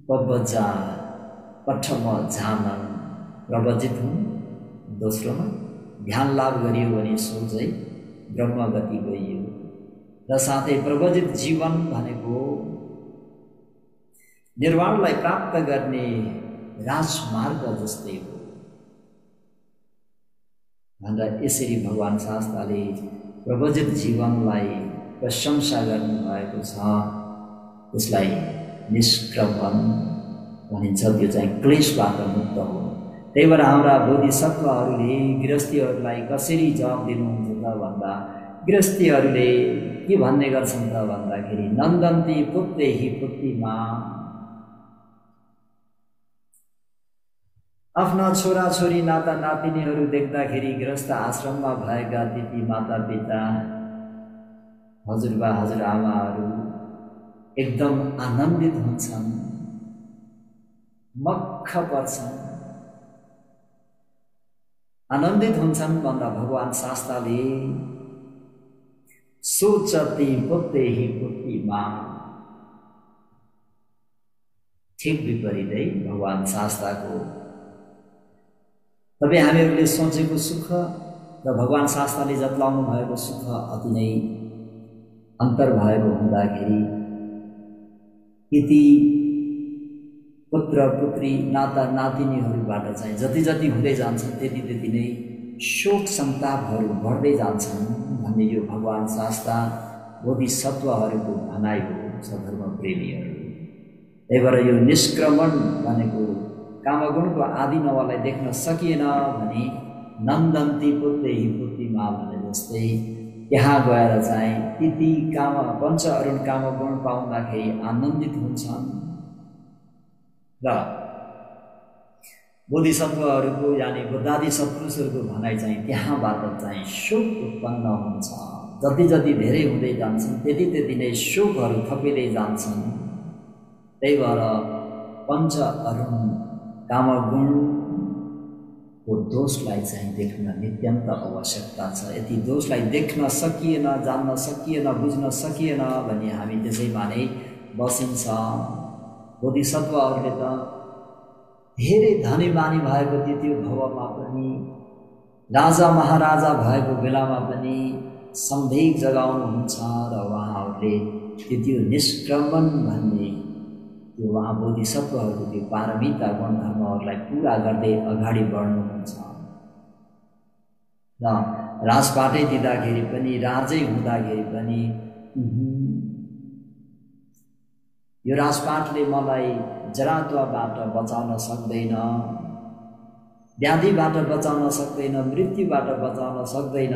Speaker 1: पब्बजा प्रथम झामन प्रव्रजित हुन्, दोस्रोमा ध्यान लाभ गरियो भने सोझै ब्रह्मगति गइयो। र साथै प्रव्रजित जीवन भनेको निर्वाणलाई प्राप्त गर्ने राजमार्ग जस्तै हो भनेर यसरी भगवान शास्त्रले प्रव्रजित जीवनलाई प्रशंसा गर्नुभएको छ। त्यसलाई निष्क्रमण भनिन्छ। त्यो चाहिँ क्लेशबाट मुक्त हो। त्यही भएर हाम्रा बोधिसत्वहरूले गृहस्थीहरूलाई कसरी जवाब दिनुहुन्छ त भन्दा गृहस्थीहरूले के भन्ने गर्छन् त भन्दाखेरि नन्दन्ती पुत्रेहि पुत्रीमा, आफ्ना छोराछोरी नाता नातिनीहरू देख्दाखेरि गृहस्थ आश्रममा भएका तिती माता पिता हजुरबा हजुरआमाहरू एकदम आनन्दित हुन्छन्, मक्ख पर्छन्। आनन्दित हुन्छन् भन्दा भगवान शास्त्रले सोचति पुत्रेहि पुत्रीमा, ठिक विपरीतै भगवान शास्त्रको। तपाईँ हामीहरूले सोचेको सुख र भगवान शास्त्रले जतलाउनु भएको सुख अति नै अन्तर भएको हुँदाखेरि यति पुत्र पुत्री नाता नातिनीहरूबाट चाहिँ जति जति हुँदै जान्छन् त्यति त्यति नै शोक सन्तापहरू बढ्दै जान्छन् भन्ने यो भगवान शास्त्र बोधिसत्वहरूको भनाइ हो सधर्म प्रेमीहरू। त्यही भएर यो निष्क्रमण भनेको कामगुणको आदि नवलाई देख्न सकिएन भने नन्दन्ती पुत्रेहि पुत्रीमा भने जस्तै त्यहाँ गएर चाहिँ तिती काम पञ्च अरुण कामगुण पाउँदाखेरि आनन्दित हुन्छन् र बोधिसत्वहरूको यानि बुद्धादि सत्पुरुषहरूको भनाइ चाहिँ त्यहाँबाट चाहिँ शोक उत्पन्न हुन्छ। जति जति धेरै हुँदै जान्छन् त्यति त्यति नै शोकहरू थपिँदै जान्छन्। त्यही भएर पञ्च अरुण कामगुणको दोषलाई चाहिँ देख्न नित्यन्त आवश्यकता छ। यदि दोषलाई देख्न सकिएन, जान्न सकिएन, बुझ्न सकिएन भने हामी त्यसैमा नै बसिन्छ। बोधिसत्वहरूले त धेरै धनी मानी भएको त्यो भवमा पनि, राजा महाराजा भएको बेलामा पनि सम्वेग जगाउनुहुन्छ र उहाँहरूले त्यो निष्क्रमण भन्ने त्यो उहाँ बोधिसत्वहरूको त्यो पारमिता गुणधर्महरूलाई पुरा गर्दै अगाडि बढ्नुहुन्छ र राजपाटै दिँदाखेरि पनि, राजै हुँदाखेरि पनि यो राजपाटले मलाई जरात्वबाट बचाउन सक्दैन, व्याधिबाट बचाउन सक्दैन, मृत्युबाट बचाउन सक्दैन।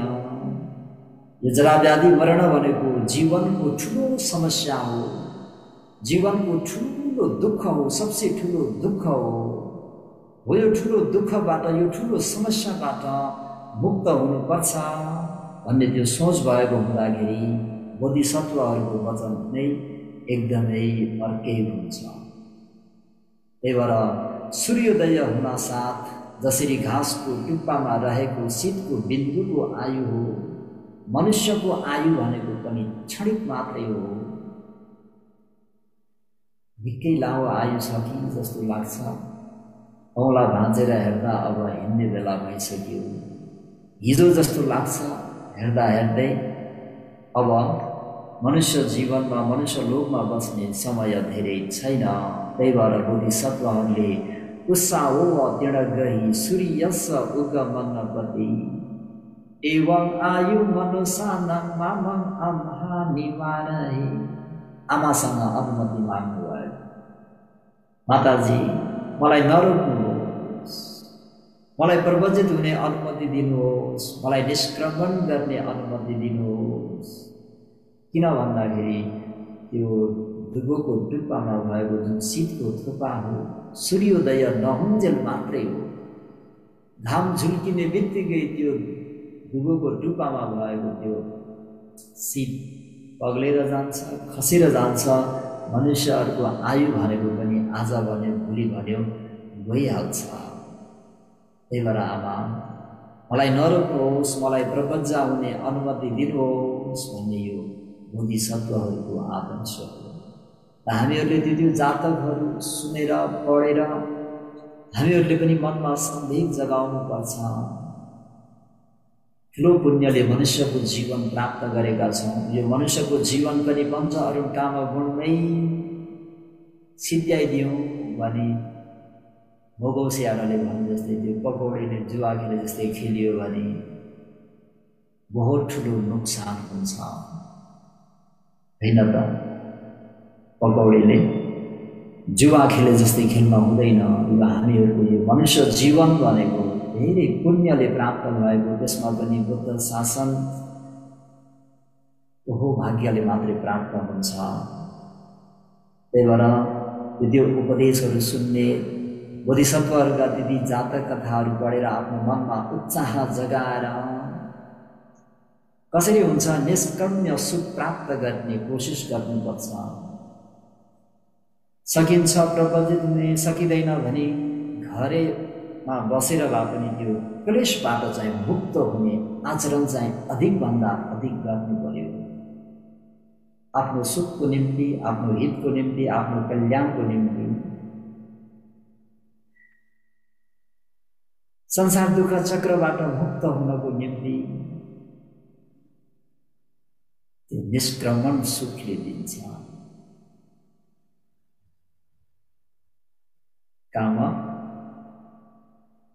Speaker 1: यो जरा व्याधि मरण भनेको जीवनको ठुलो समस्या हो, जीवनको ठुलो दुःख हो, सबसे ठुलो दुःख हो। यो ठुलो दुःखबाट, यो ठुलो समस्याबाट मुक्त हुनुपर्छ भन्ने त्यो सोच भएको हुँदाखेरि बोधिसत्वहरूको वचन नै एकदमै अर्कै हुन्छ। त्यही भएर सूर्योदय हुन साथ जसरी घाँसको टुप्पामा रहेको शीतको बिन्दुको आयु हो, मनुष्यको आयु भनेको पनि क्षणिक मात्रै हो। निकै लामो आयु छ कि जस्तो लाग्छ। औँला भाँचेर हेर्दा अब हिँड्ने बेला भइसक्यो, हिजो जस्तो लाग्छ हेर्दा हेर्दै। अब मनुष्य जीवनमा, मनुष्य लोकमा बस्ने समय धेरै छैन। त्यही भएर बोधिसत्वहरूले उत्साहो तीर्ण गही सूर्यस उगमनपति एवं आयु मनुष्यानं मामं अम्हानिमानहि। आमासँग अनुमति माग्नुभयो, माताजी मलाई नरोक्नुहोस्, मलाई प्रवजित हुने अनुमति दिनुहोस्, मलाई निष्क्रमण गर्ने अनुमति दिनुहोस्। किन भन्दाखेरि त्यो दुबोको टुप्पामा भएको जुन शीतको थोपा हो, सूर्योदय नहुन्जेल मात्रै हो। घाम झुल्किने बित्तिकै त्यो दुबोको टुप्पामा भएको त्यो शीत पग्लेर जान्छ, खसेर जान्छ। मनुष्यहरूको आयु भनेको पनि आज भन्यो भोलि भन्यो गइहाल्छ। त्यही भएर आमा मलाई नरोक्नुहोस्, मलाई प्रपञ्चा हुने अनुमति दिनुहोस् भन्ने यो बोधिसत्वहरूको आदर्श हो। हामीहरूले त्यो जातकहरू सुनेर पढेर हामीहरूले पनि मनमा सन्देह जगाउनु पर्छ। ठुलो पुण्यले मनुष्यको जीवन प्राप्त गरेका छौँ। यो मनुष्यको जीवन पनि पञ्च अरुण कामगुणमै सिद्ध्याइदिउँ भने भोगौस्याहरूले भने जस्तै त्यो पकौडीले जुवा खेले जस्तै खेलियो भने बहुत ठुलो नोक्सान हुन्छ, होइन त? पकौडीले जुवा खेले जस्तै खेल्न हुँदैन। यो हामीहरूको यो मनुष्य जीवन भनेको धेरै पुण्यले प्राप्त भएको, त्यसमा पनि बुद्ध शासन भाग्यले मात्रै प्राप्त हुन्छ। त्यही भएर त्यो उपदेशहरू सुन्ने, बोधिसत्वहरूका दिदी जातक कथाहरू पढेर आफ्नो मनमा उत्साह जगाएर कसरी हुन्छ निष्कर्म्य सुख प्राप्त गर्ने कोसिस गर्नुपर्छ। सकिन्छ प्रबन्धित हुने, सकिँदैन भने घरमा बसेर भए पनि त्यो क्लेशबाट चाहिँ मुक्त हुने आचरण चाहिँ अधिकभन्दा अधिक गर्नु पर्यो। आफ्नो सुखको निम्ति, आफ्नो हितको निम्ति, आफ्नो कल्याणको निम्ति, संसार दुःख चक्रबाट मुक्त हुनको निम्ति त्यो निष्क्रमण सुखले दिन्छ। काम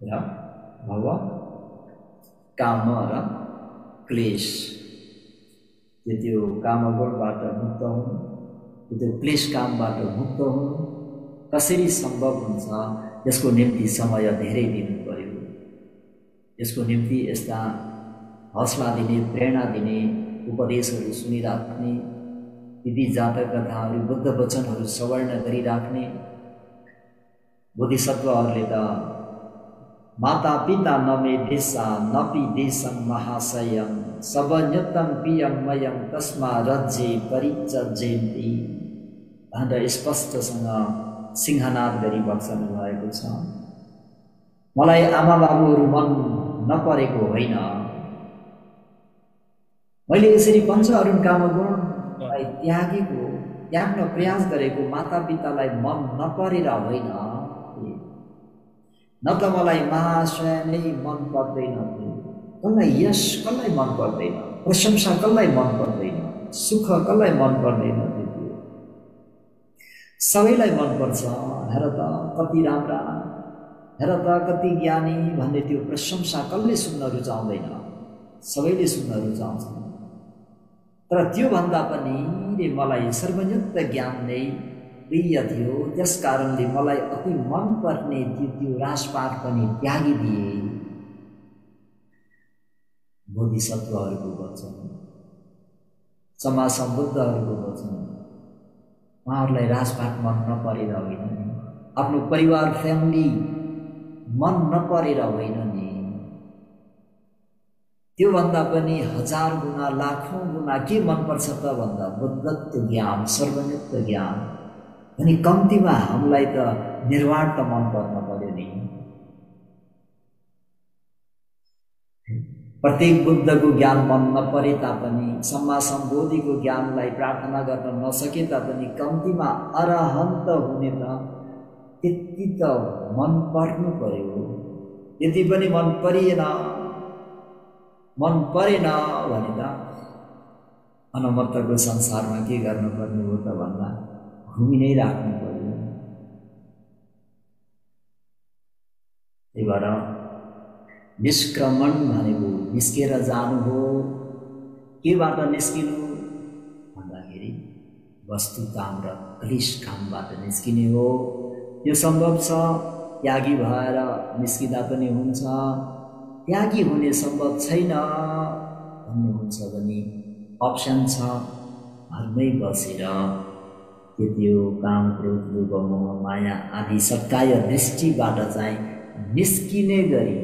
Speaker 1: र भव, काम र क्लेश, त्यो कामगुणबाट मुक्त हुनु, त्यो क्लेश कामबाट मुक्त हुनु कसरी सम्भव हुन्छ, यसको निम्ति समय धेरै दिनु पर्यो। यसको निम्ति यस्ता हौसला दिने, प्रेरणा दिने उपदेशहरू सुनिराख्ने, दिदी जातक कथाहरू, बुद्ध वचनहरू श्रवण गरिराख्ने बोधिसत्वहरूले त माता पिता नमे देशा नपि देशं महाशयं सबन्यतम पियम मयम तस्मा रज्जे परिचर्जेन्ति भनेर स्पष्टसँग सिंहनाद गरी बक्सनु भएको छ। मलाई आमा बाबुहरू मन नपरेको होइन, मैले यसरी पञ्च अरुण कामगुणलाई त्याग्न प्रयास गरेको माता पितालाई मन नपरेर होइन, न त मलाई महाशय नै मन पर्दैन, कसलाई यश कसलाई मन पर्दैन, प्रशंसा कसलाई मन पर्दैन, सुख कसलाई मन पर्दैन, सबैलाई मनपर्छ। हेर त कति राम्रा, हेर त कति ज्ञानी भन्ने त्यो प्रशंसा कसले सुन्न रुचाउँदैन, सबैले सुन्न रुचाउँछ। तर त्यो भन्दा पनि मलाई सर्वयुक्त ज्ञान नै प्रिय थियो, त्यस कारणले मलाई अति मन पर्ने त्यो राजपाठ पनि त्यागिदिए। बोधिसत्वहरूको वचन, समाज सम्बुद्धहरूको वचन, उहाँहरूलाई राजपाठ मन नपरेर होइन नि, आफ्नो परिवार फ्यामिली मन नपरेर होइन नि, त्यो भन्दा पनि 1000 गुणा लाखौं गुणा के मनपर्छ त भन्दा बुद्धत्व ज्ञान, सर्वयुक्त ज्ञान। अनि कम्तीमा हामीलाई त निर्वाण त मन पर्न पर्यो नि। प्रत्येक बुद्धको ज्ञान मन नपरे तापनि, सम्मा सम्बोधिको ज्ञानलाई प्रार्थना गर्न नसके तापनि कम्तीमा अरहन्त हुने त त्यति त मन पर्नु पर्यो। यदि पनि मन परेन भने त अनमत्तको संसारमा के गर्नुपर्ने हो त भन्दा घुमि नै राख्नु पर्यो। त्यही भएर निष्क्रमण भनेको निस्केर जानु हो। केबाट निस्किनु भन्दाखेरि वस्तु काम र क्लेश कामबाट निस्किने हो। यो सम्भव छ, त्यागी भएर निस्किँदा पनि हुन्छ। त्यागी हुने सम्भव छैन भन्नुहुन्छ भने अप्सन छ, घरमै बसेर त्यो काम, क्रोध, लोभ, मोह, माया आदि सत्काय दृष्टिबाट चाहिँ निस्किने गरी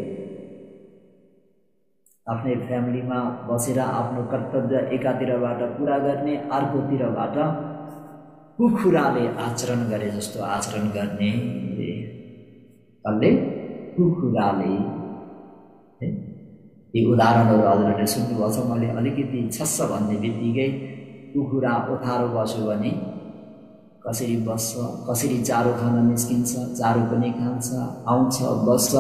Speaker 1: आफ्नै फ्यामिलीमा बसेर आफ्नो कर्तव्य एकातिरबाट पुरा गर्ने, अर्कोतिरबाट कुखुराले आचरण गरे जस्तो आचरण गर्ने। कसले? कुखुराले। यी उदाहरणहरू हजुरहरूले सुन्नुभएको छ। मैले अलिकति छस्स भन्ने बित्तिकै कुखुरा ओथारो बस्यो भने कसरी बस्छ, कसरी चारो खान निस्किन्छ, चारो पनि खान्छ, आउँछ, बस्छ।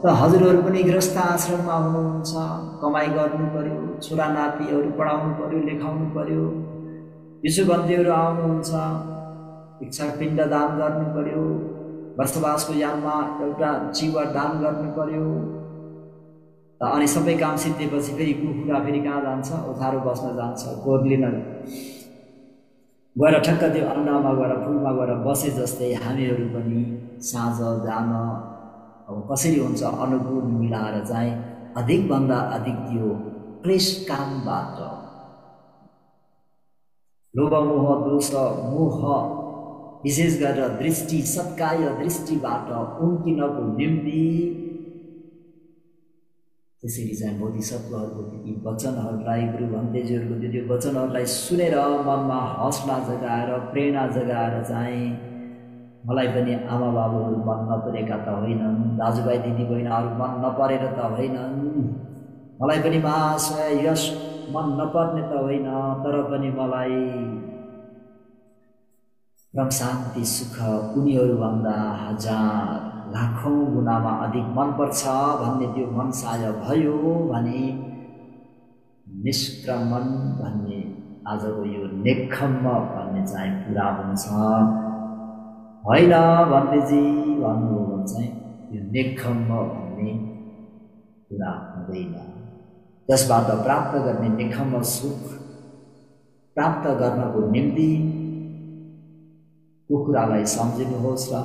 Speaker 1: र हजुरहरू पनि गृहस्थ आश्रममा हुनुहुन्छ, कमाइ गर्नु पर्यो, छोरा नातिहरू पढाउनु पर्यो, लेखाउनु पर्यो, विश्वबन्धीहरू आउनुहुन्छ, इच्छा पिण्ड दान गर्नु पर्यो, बसोबासको याममा एउटा जीवन दान गर्नु पर्यो। अनि सबै काम सिद्धिएपछि फेरि कुखुरा फेरि कहाँ जान्छ? ओथारो बस्न जान्छ, कोर्लिन गएर ठक्क त्यो अन्नमा गएर फुलमा गएर बसे जस्तै हामीहरू पनि साँझ बिहान अब कसरी हुन्छ अनुकूल मिलाएर चाहिँ अधिकभन्दा अधिक त्यो क्लेश कामबाट लोभ मोह दोष मोह विशेष गरेर दृष्टि सत्काय दृष्टिबाट उम्किनको निम्ति त्यसरी चाहिँ बोधिसत्वहरूको ती वचनहरूलाई गुरु भन्तेजीहरूको त्यो वचनहरूलाई सुनेर मनमा हौसला जगाएर प्रेरणा जगाएर चाहिँ मलाई पनि आमा बाबुहरू मन नपरेका त होइनन्, दाजुभाइ दिदीबहिनीहरू मन नपरेर त होइनन्, मलाई पनि महाशय यश मन नपर्ने त होइन, तर पनि मलाई परम शान्ति सुख उनीहरूभन्दा हजार लाखौँ गुणामा अधिक मनपर्छ भन्ने त्यो मनसाय भयो भने निष्क्रमण भन्ने आजको यो नेकखम्म भन्ने चाहिँ पुरा हुन्छ। होइन भन्नेजी भन्नुभयो भने चाहिँ यो नेकखम्म भन्ने पुरा हुँदैन। जसबाट प्राप्त गर्ने नेकखम्म सुख प्राप्त गर्नको निम्ति त्यो कुरालाई सम्झिनुहोस् र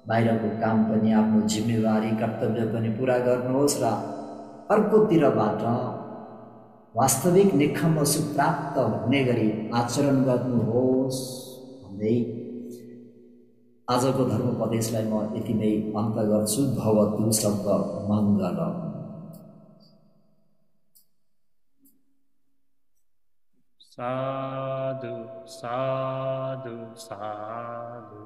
Speaker 1: बाहिरको काम पनि आफ्नो जिम्मेवारी कर्तव्य पनि पुरा गर्नुहोस् र अर्कोतिरबाट वास्तविक नेकखम्म सुख प्राप्त हुने गरी आचरण गर्नुहोस् भन्दै आजको धर्मोपदेशलाई म यति नै अन्त गर्छु। भवतु सर्व मङ्गलम्।
Speaker 2: साधु साधु साधु।